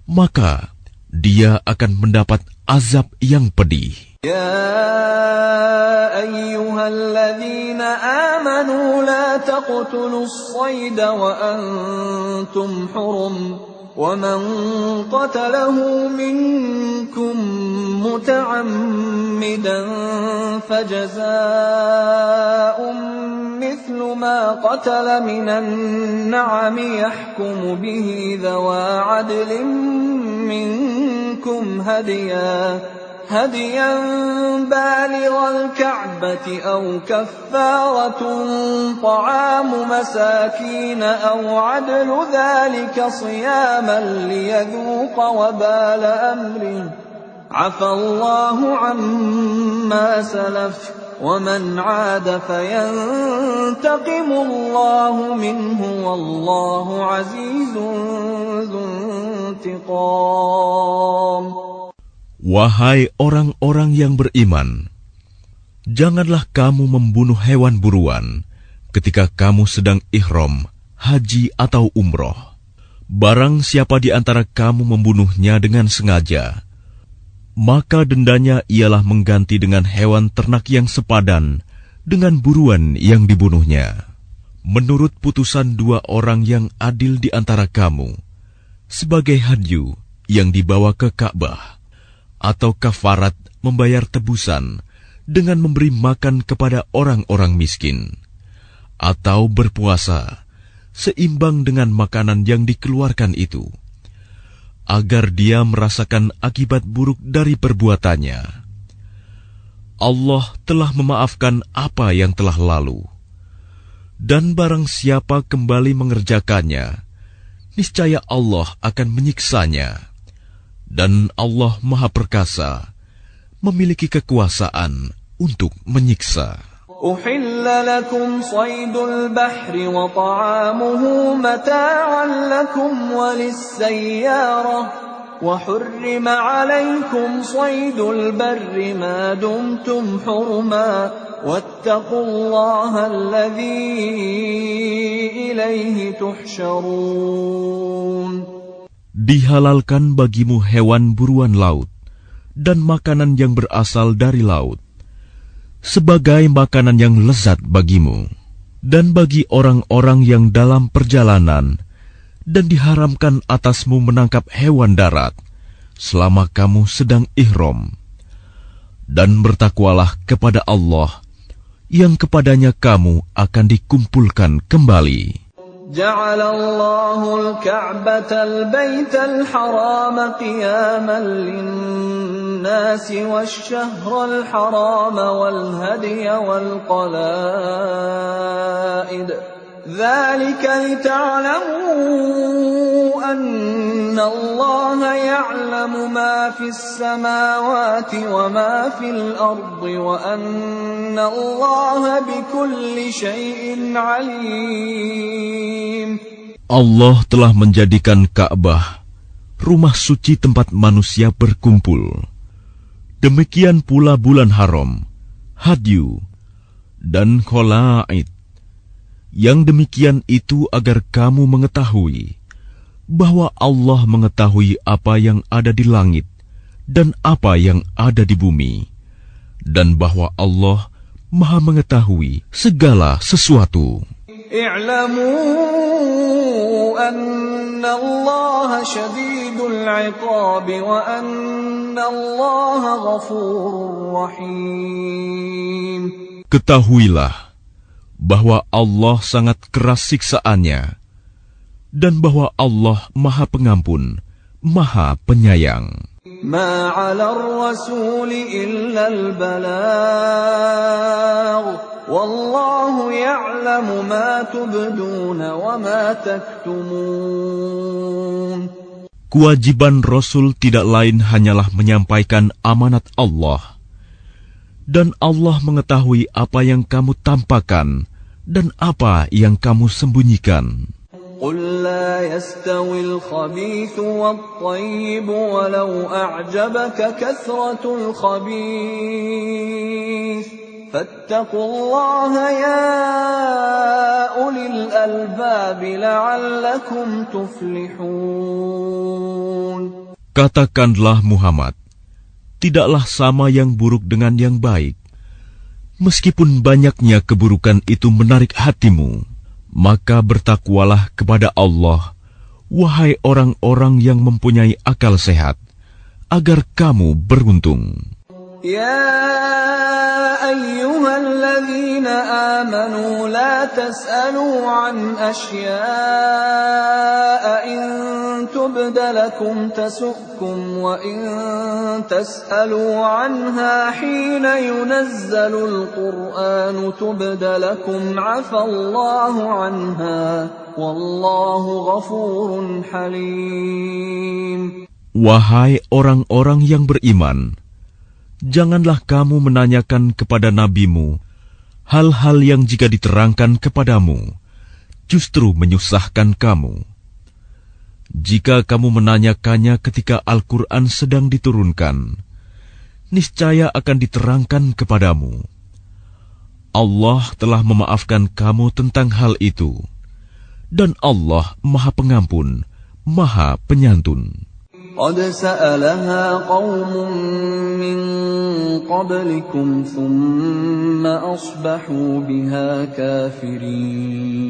maka dia akan mendapat azab yang pedih. يا أيها الذين آمنوا لا تقتلوا الصيد وأنتم حرم ومن قتله منكم متعمدا فجزاء مثل ما قتل من النعم يحكم به ذوى عدل منكم هديا بالغ الكعبة أو كفارة طعام مساكين أو عدل ذلك صياما ليذوق وبال أمره عفى الله عما سلف ومن عاد فينتقم الله منه والله عزيز ذو انتقام. Wahai orang-orang yang beriman, janganlah kamu membunuh hewan buruan ketika kamu sedang ihram, haji atau umroh. Barang siapa di antara kamu membunuhnya dengan sengaja, maka dendanya ialah mengganti dengan hewan ternak yang sepadan dengan buruan yang dibunuhnya. Menurut putusan dua orang yang adil di antara kamu, sebagai hadyu yang dibawa ke Ka'bah, atau kafarat membayar tebusan dengan memberi makan kepada orang-orang miskin, atau berpuasa seimbang dengan makanan yang dikeluarkan itu, agar dia merasakan akibat buruk dari perbuatannya. Allah telah memaafkan apa yang telah lalu, dan barang siapa kembali mengerjakannya, niscaya Allah akan menyiksanya. Dan Allah Maha Perkasa, memiliki kekuasaan untuk menyiksa. أحل لكم صيد البحر وطعامه متاعا لكم وللسيارة وحرم عليكم صيد البر ما دمتم حرما واتقوا الله الذي إليه تحشرون. Dihalalkan bagimu hewan buruan laut dan makanan yang berasal dari laut, sebagai makanan yang lezat bagimu, dan bagi orang-orang yang dalam perjalanan, dan diharamkan atasmu menangkap hewan darat selama kamu sedang ihram. Dan bertakwalah kepada Allah, yang kepadanya kamu akan dikumpulkan kembali. جعل الله الكعبة البيت الحرام قياما للناس والشهر الحرام والهدي والقلائد ذلك لتعلموا أن الله يعلم ما في السماوات وما في الأرض وأن الله بكل شيء عليم. Allah telah menjadikan Ka'bah rumah suci tempat manusia berkumpul. Demikian pula bulan haram, hadyu, dan kholaid. Yang demikian itu agar kamu mengetahui bahwa Allah mengetahui apa yang ada di langit dan apa yang ada di bumi, dan bahwa Allah Maha mengetahui segala sesuatu. I'lamu anna Allah syadidul 'iqab wa anna Allah ghafurur rahim. Ketahuilah bahwa Allah sangat keras siksaannya, dan bahwa Allah Maha Pengampun, Maha Penyayang. Ma 'ala ar-rasul illa al-balagh, wallahu ya'lamu ma tubduna wa ma taktumun. Kewajiban Rasul tidak lain hanyalah menyampaikan amanat Allah, dan Allah mengetahui apa yang kamu tampakkan dan apa yang kamu sembunyikan. قل لا يستوي الخبيث والطيب ولو أعجبك كثرة الخبيث فاتقوا الله يا أولي الألباب لعلكم تفلحون. Katakanlah Muhammad, tidaklah sama yang buruk dengan yang baik. Meskipun banyaknya keburukan itu menarik hatimu, maka bertakwalah kepada Allah, wahai orang-orang yang mempunyai akal sehat, agar kamu beruntung. Ya ayyuhalladzina amanu la tas'alu an asya'a in tubda lakum tasukkum wa in tas'alu anha hina yunazzalul qur'anu tubda lakum 'afallahu anha wallahu ghafurun halim. Wahai orang-orang yang beriman, janganlah kamu menanyakan kepada nabimu hal-hal yang jika diterangkan kepadamu justru menyusahkan kamu. Jika kamu menanyakannya ketika Al-Quran sedang diturunkan, niscaya akan diterangkan kepadamu. Allah telah memaafkan kamu tentang hal itu, dan Allah Maha Pengampun, Maha Penyantun. قد سألها قوم من قبلكم ثم أصبحوا بها كافرين.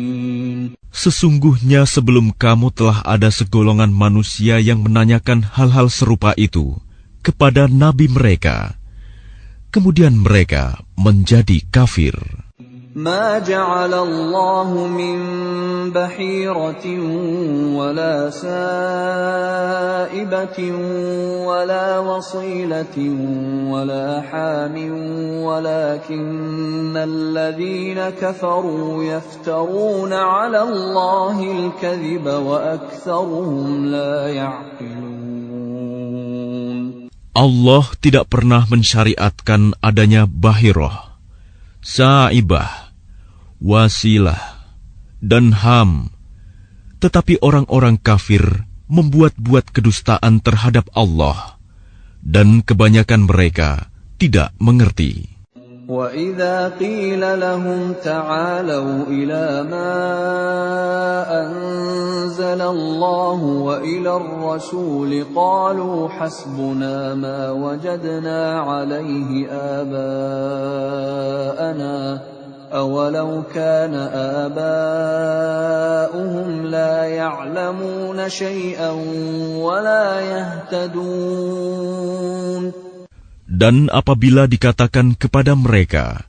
Sesungguhnya sebelum kamu telah ada segolongan manusia yang menanyakan hal-hal serupa itu kepada nabi mereka, kemudian mereka menjadi kafir. ما جعل الله من بحيرة ولا سائبة ولا وصيلة ولا حام ولكن الذين كفروا يفترون على الله الكذب وأكثرهم لا يعقلون. Allah tidak pernah mensyariatkan adanya bahirah, saibah, wasilah, dan ham. Tetapi orang-orang kafir membuat-buat kedustaan terhadap Allah, dan kebanyakan mereka tidak mengerti. وَإِذَا قِيلَ لَهُمْ تَعَالَوْا إِلَى مَا أَنزَلَ اللَّهُ وَإِلَى الرَّسُولِ قَالُوا حَسْبُنَا مَا وَجَدْنَا عَلَيْهِ آبَاءَنَا أَوَلَوْ كَانَ آبَاؤُهُمْ لَا يَعْلَمُونَ شَيْئًا وَلَا يَهْتَدُونَ. Dan apabila dikatakan kepada mereka,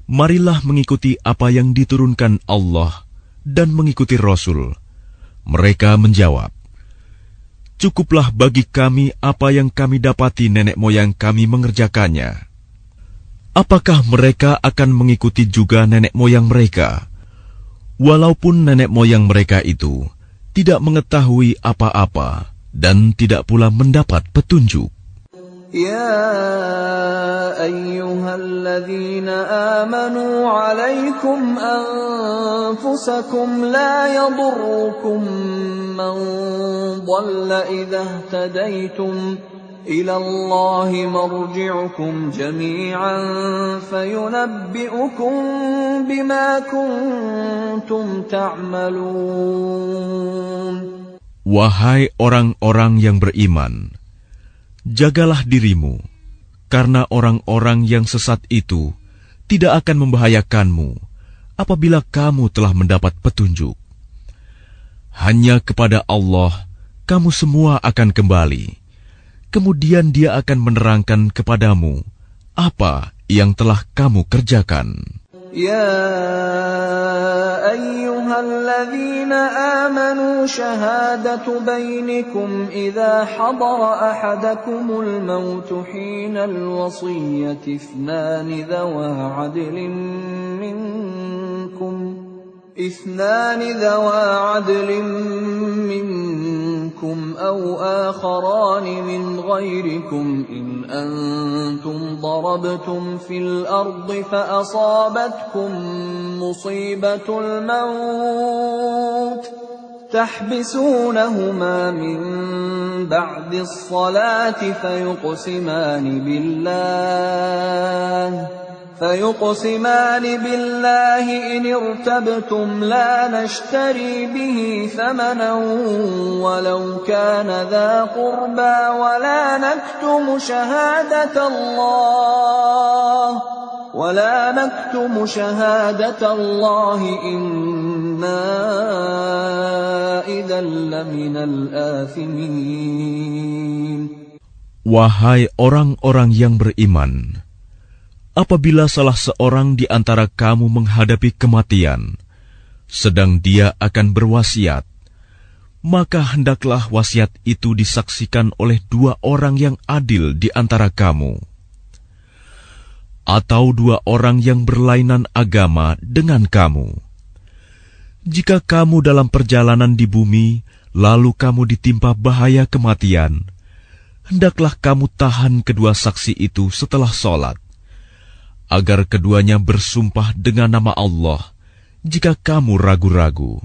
marilah mengikuti apa yang diturunkan Allah dan mengikuti Rasul, mereka menjawab, cukuplah bagi kami apa yang kami dapati nenek moyang kami mengerjakannya. Apakah mereka akan mengikuti juga nenek moyang mereka, walaupun nenek moyang mereka itu tidak mengetahui apa-apa dan tidak pula mendapat petunjuk? يا أيها الذين آمنوا عليكم أنفسكم لا يضركم من ضل إذا اهتديتم إلى الله مرجعكم جميعا فينبئكم بما كنتم تعملون. Wahai orang-orang yang beriman, jagalah dirimu, karena orang-orang yang sesat itu tidak akan membahayakanmu apabila kamu telah mendapat petunjuk. Hanya kepada Allah kamu semua akan kembali, kemudian Dia akan menerangkan kepadamu apa yang telah kamu kerjakan. يا أيها الذين آمنوا شهادة بينكم إذا حضر أحدكم الموت حين الوصية اثنان ذوى عدل منكم أو آخران من غيركم إن أنتم ضربتم في الأرض فأصابتكم مصيبة الموت تحبسونهما من بعد الصلاة فيقسمان بالله إن ارتبتم لا نشتري به ثمنا ولو كان ذا قربى ولا نكتم شهادة الله إنا إذا لمن الآثمين. Wahai orang-orang yang beriman, apabila salah seorang di antara kamu menghadapi kematian, sedang dia akan berwasiat, maka hendaklah wasiat itu disaksikan oleh dua orang yang adil di antara kamu, atau dua orang yang berlainan agama dengan kamu. Jika kamu dalam perjalanan di bumi, lalu kamu ditimpa bahaya kematian, hendaklah kamu tahan kedua saksi itu setelah sholat, agar keduanya bersumpah dengan nama Allah jika kamu ragu-ragu.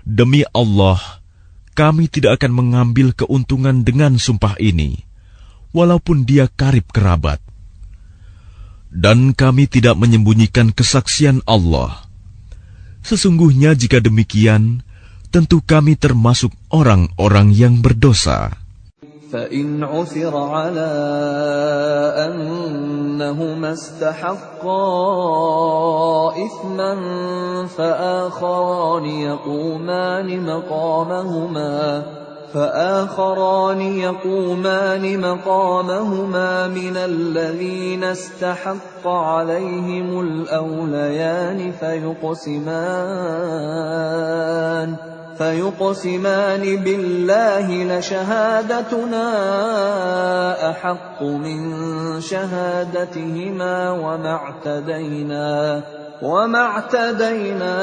Demi Allah, kami tidak akan mengambil keuntungan dengan sumpah ini, walaupun dia karib kerabat. Dan kami tidak menyembunyikan kesaksian Allah. Sesungguhnya jika demikian, tentu kami termasuk orang-orang yang berdosa. فَإِنْ عُثِرَ عَلَىٰ أَنَّهُمَا اسْتَحَقَّا إِثْمًا فآخران يقومان مقامهما من الذين استحق عليهم الأوليان فيقسمان بالله لشهادتنا أحق من شهادتهما وما اعتدينا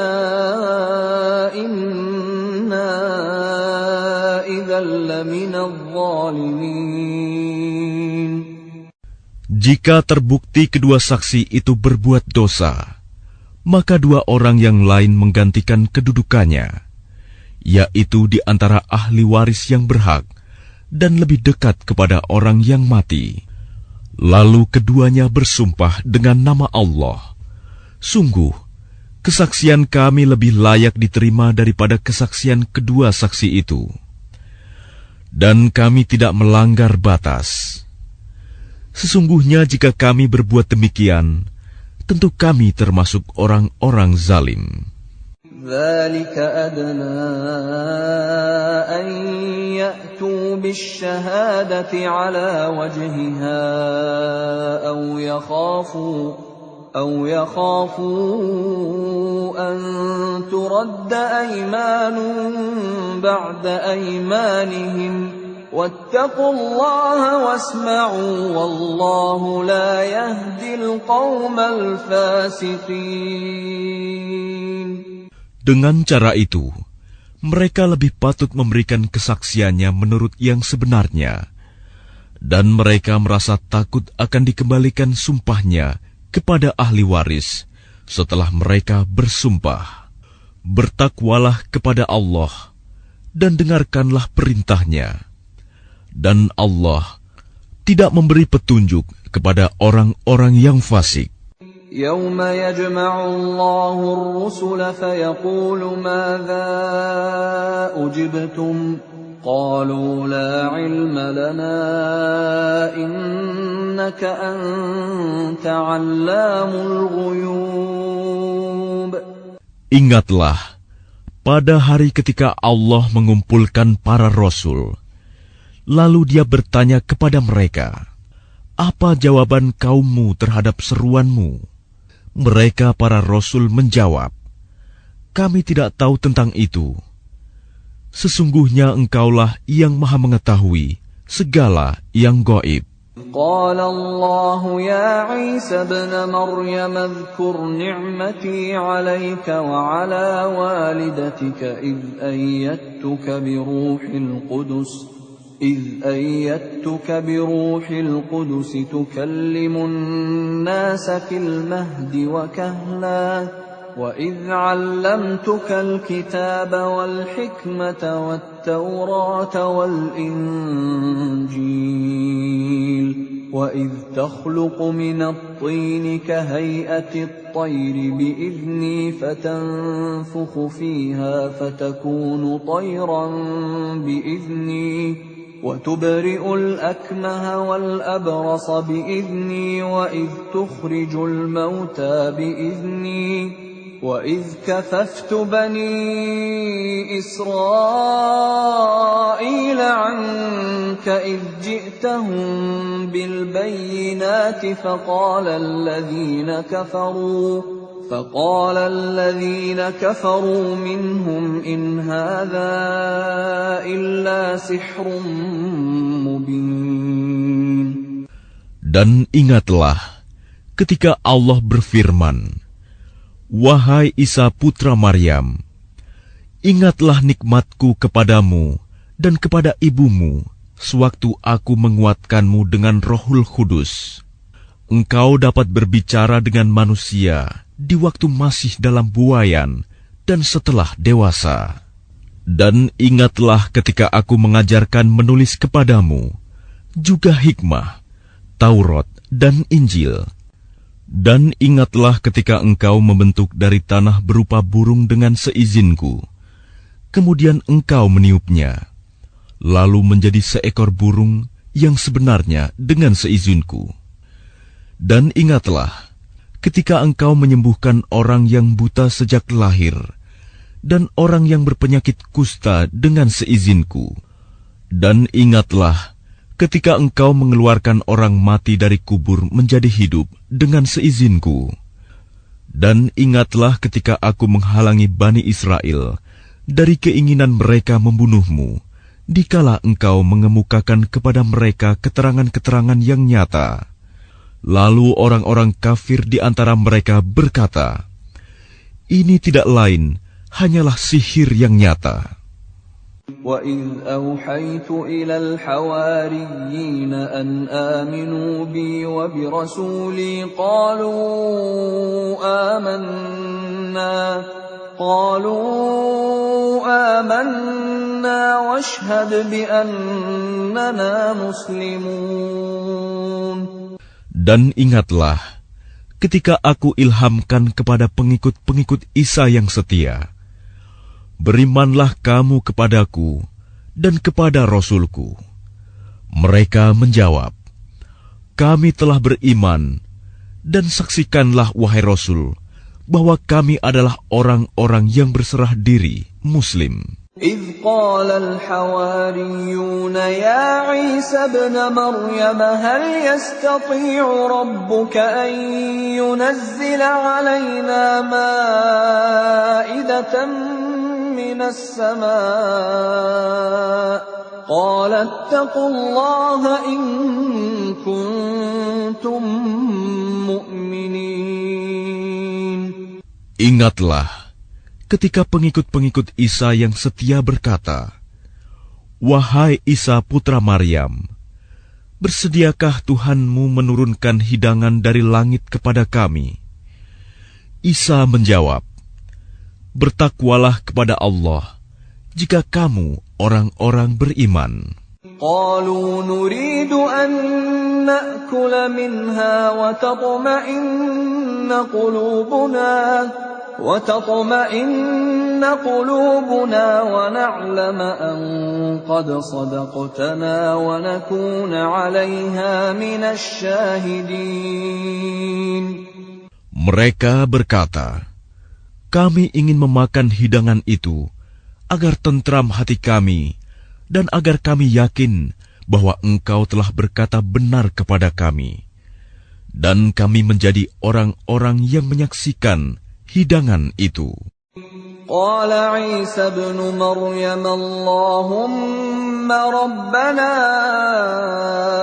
إنا إذا لمن الظالمين. Jika terbukti kedua saksi itu berbuat dosa, maka dua orang yang lain menggantikan kedudukannya, yaitu di antara ahli waris yang berhak dan lebih dekat kepada orang yang mati. Lalu keduanya bersumpah dengan nama Allah, "Sungguh, kesaksian kami lebih layak diterima daripada kesaksian kedua saksi itu. Dan kami tidak melanggar batas. Sesungguhnya jika kami berbuat demikian, tentu kami termasuk orang-orang zalim." ذلك أدنى أن يأتوا بالشهادة على وجهها أو يخافوا أن ترد أيمان بعد أيمانهم واتقوا الله واسمعوا والله لا يهدي القوم الفاسقين. Dengan cara itu, mereka lebih patut memberikan kesaksiannya menurut yang sebenarnya, dan mereka merasa takut akan dikembalikan sumpahnya kepada ahli waris setelah mereka bersumpah. Bertakwalah kepada Allah dan dengarkanlah perintahnya, dan Allah tidak memberi petunjuk kepada orang-orang yang fasik. يوم يجمع الله الرسل فيقول ماذا أجبتم قالوا لا علم لنا إنك أنت علام الغيوب. Ingatlah pada hari ketika Allah mengumpulkan para rasul, lalu Dia bertanya kepada mereka, "Apa jawaban kaummu terhadap seruanmu?" Mereka para rasul menjawab, "Kami tidak tahu tentang itu. Sesungguhnya Engkaulah yang Maha mengetahui segala yang gaib." قال الله يا عيسى ابن مريم اذكر نعمتي عليك وعلى والدتك إذ أيدتك بروح القدس تكلم الناس في المهد وكهلا وإذ علمتك الكتاب والحكمة والتوراة والإنجيل وإذ تخلق من الطين كهيئة الطير بإذني فتنفخ فيها فتكون طيرا بإذني وتبرئ الأكمه والأبرص بإذني وإذ تخرج الموتى بإذني وإذ كففت بني إسرائيل عنك إذ جئتهم بالبينات فقال الذين كفروا منهم إن هذا إلا سحر مبين. Dan ingatlah ketika Allah berfirman, "Wahai Isa putra Maryam, ingatlah nikmatku kepadamu dan kepada ibumu sewaktu aku menguatkanmu dengan Rohul Kudus. Engkau dapat berbicara dengan manusia di waktu masih dalam buayan dan setelah dewasa. Dan ingatlah ketika aku mengajarkan menulis kepadamu, juga hikmah, Taurat dan Injil. Dan ingatlah ketika engkau membentuk dari tanah berupa burung dengan seizinku, kemudian engkau meniupnya, lalu menjadi seekor burung yang sebenarnya dengan seizinku. Dan ingatlah ketika engkau menyembuhkan orang yang buta sejak lahir, dan orang yang berpenyakit kusta dengan seizinku. Dan ingatlah ketika engkau mengeluarkan orang mati dari kubur menjadi hidup dengan seizinku. Dan ingatlah ketika aku menghalangi Bani Israel dari keinginan mereka membunuhmu, dikala engkau mengemukakan kepada mereka keterangan-keterangan yang nyata. Lalu orang-orang kafir di antara mereka berkata, "Ini tidak lain, hanyalah sihir yang nyata." وَإِذْ أَوْحَيْتُ إِلَى الْحَوَارِيِّينَ أَنْ آمِنُوا بِي وَبِرَسُولِي قالوا آمنا واشهد بأننا مسلمون. Dan ingatlah ketika aku ilhamkan kepada pengikut-pengikut Isa yang setia, berimanlah kamu kepadaku dan kepada Rasulku. Mereka menjawab, kami telah beriman, dan saksikanlah wahai Rasul, bahwa kami adalah orang-orang yang berserah diri, Muslim. إذ قال الحواريون يا عيسى ابن مريم هل يستطيع ربك أن ينزل علينا مائدة من السماء قال اتقوا الله إن كنتم مؤمنين. Ingatlah ketika pengikut-pengikut Isa yang setia berkata, wahai Isa putra Maryam, bersediakah Tuhanmu menurunkan hidangan dari langit kepada kami? Isa menjawab, bertakwalah kepada Allah jika kamu orang-orang beriman. قالوا نريد أن نأكل منها وتطمئن قلوبنا ونعلم أن قد صدقتنا ونكون عليها من الشاهدين. Mereka berkata, kami ingin memakan hidangan itu agar tentram hati kami dan agar kami yakin bahwa Engkau telah berkata benar kepada kami, dan kami menjadi orang-orang yang menyaksikan hidangan itu. Qala Isa ibn Maryam Allahumma rabbana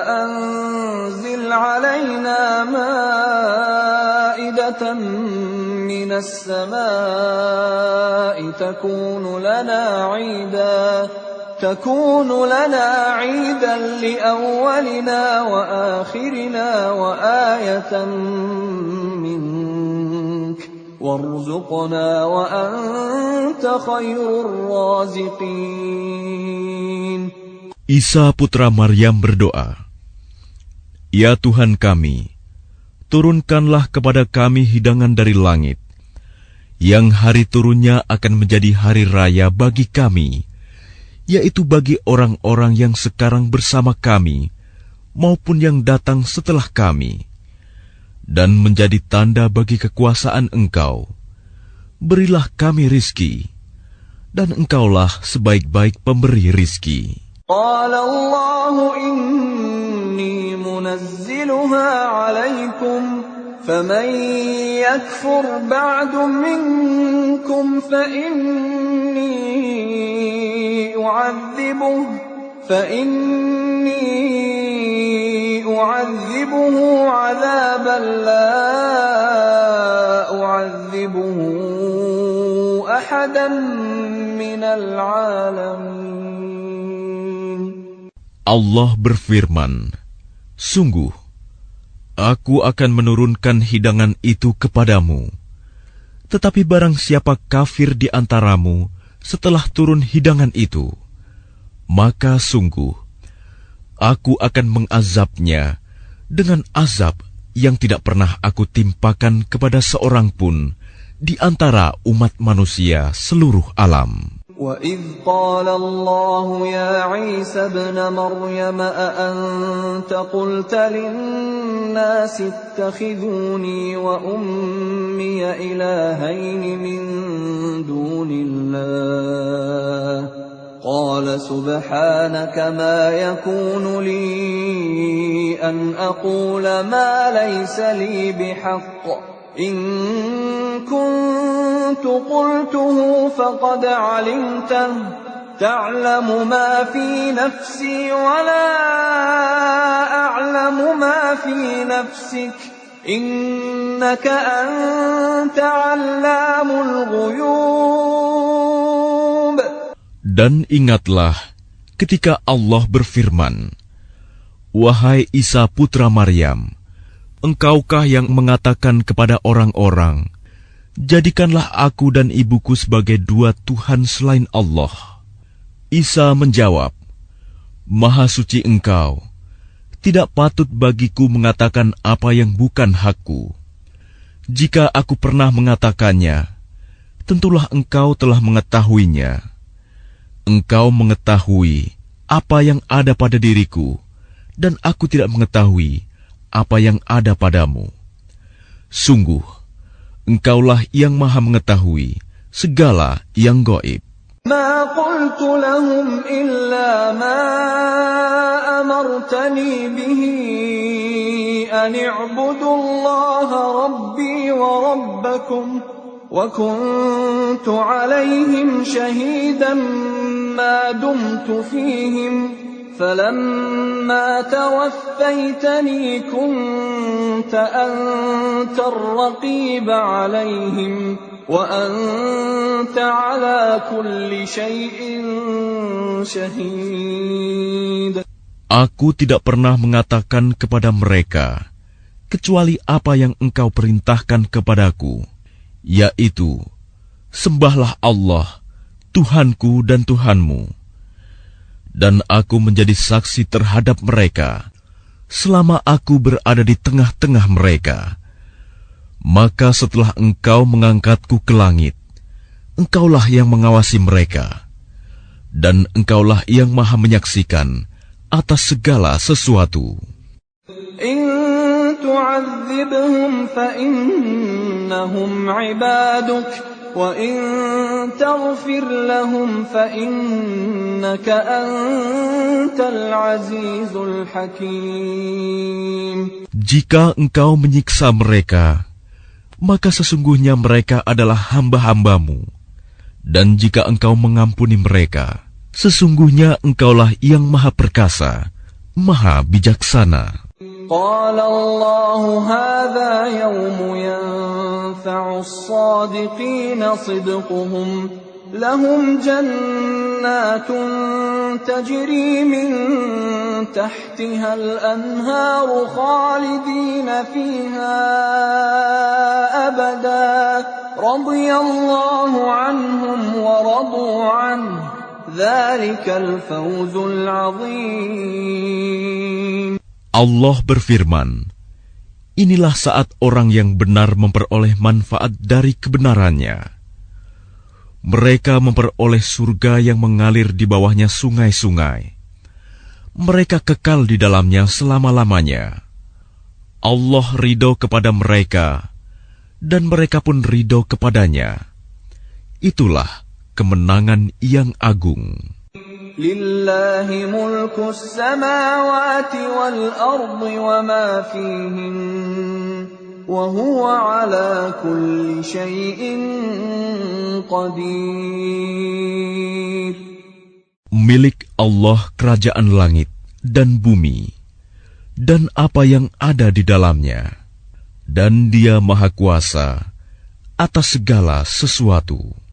anzil alaina ma'idatan minas samaa'i تكون لنا عيدا لأولنا وآخرنا وآية منك وارزقنا وأنت خير الرازقين. Isa putra Maryam berdoa, ya Tuhan kami, turunkanlah kepada kami hidangan dari langit, yang hari turunnya akan menjadi hari raya bagi kami, yaitu bagi orang-orang yang sekarang bersama kami, maupun yang datang setelah kami, dan menjadi tanda bagi kekuasaan Engkau. Berilah kami rizki, dan Engkaulah sebaik-baik pemberi rizki. Qala Allahu inni munazziluha alaikum, faman yakfur ba'du minkum fa فإني أعذبه عذابا لا أعذبه أحدا من العالمين. Allah berfirman, sungguh, aku akan menurunkan hidangan itu kepadamu. Tetapi barang siapa kafir di antaramu setelah turun hidangan itu, maka sungguh, aku akan mengazabnya dengan azab yang tidak pernah aku timpakan kepada seorang pun di antara umat manusia seluruh alam. وَإِذْ قَالَ اللَّهُ يَا عِيسَى ابْنَ مَرْيَمَ أَأَنْتَ قُلْتَ لِلنَّاسِ اتَّخِذُونِي وَأُمِّيَ إِلَٰهَيْنِ مِن دُونِ اللَّهِ قَالَ سُبْحَانَكَ مَا يَكُونُ لِي أَنْ أَقُولَ مَا لَيْسَ لِي بِحَقٍّ إن كنت قلته فقد علمته تعلم ما في نفسي ولا أعلم ما في نفسك إنك أنت علام الغيوب. Dan ingatlah ketika Allah berfirman, wahai Isa putra Maryam, engkaukah yang mengatakan kepada orang-orang, jadikanlah aku dan ibuku sebagai dua Tuhan selain Allah? Isa menjawab, Maha suci Engkau, tidak patut bagiku mengatakan apa yang bukan hakku. Jika aku pernah mengatakannya, tentulah engkau telah mengetahuinya. Engkau mengetahui apa yang ada pada diriku, dan aku tidak mengetahui apa yang ada padamu. Sungguh, engkaulah yang maha mengetahui segala yang gaib. ما قلت لهم إلا ما أمرتني به أن اعبدوا الله ربي وربكم وكنت عليهم شهيدا ما دمت فيهم فلما توفيتني كنت أنت الرقيب عليهم وأنت على كل شيء شهيد. Aku tidak pernah mengatakan kepada mereka kecuali apa yang engkau perintahkan kepadaku, yaitu, sembahlah Allah, Tuhanku dan Tuhanmu. Dan aku menjadi saksi terhadap mereka selama aku berada di tengah-tengah mereka. Maka setelah engkau mengangkatku ke langit, engkaulah yang mengawasi mereka, dan engkaulah yang maha menyaksikan atas segala sesuatu. إن تعذبهم فإنهم عبادك وإن تغفر لهم فإنك أنت العزيز الحكيم. Jika engkau menyiksa mereka, maka sesungguhnya mereka adalah hamba-hambamu. Dan jika engkau mengampuni mereka, sesungguhnya engkaulah yang maha perkasa, maha bijaksana. قال الله هذا يوم ينفع الصادقين صدقهم لهم جنات تجري من تحتها الأنهار خالدين فيها أبدا رضي الله عنهم ورضوا عنه ذلك الفوز العظيم. Allah berfirman, inilah saat orang yang benar memperoleh manfaat dari kebenarannya. Mereka memperoleh surga yang mengalir di bawahnya sungai-sungai. Mereka kekal di dalamnya selama-lamanya. Allah ridho kepada mereka, dan mereka pun ridho kepadanya. Itulah kemenangan yang agung. لله ملك السماوات والأرض وما فيهن وهو على كل شيء قدير. Milik Allah kerajaan langit dan bumi, dan apa yang ada di dalamnya, dan Dia Maha Kuasa atas segala sesuatu.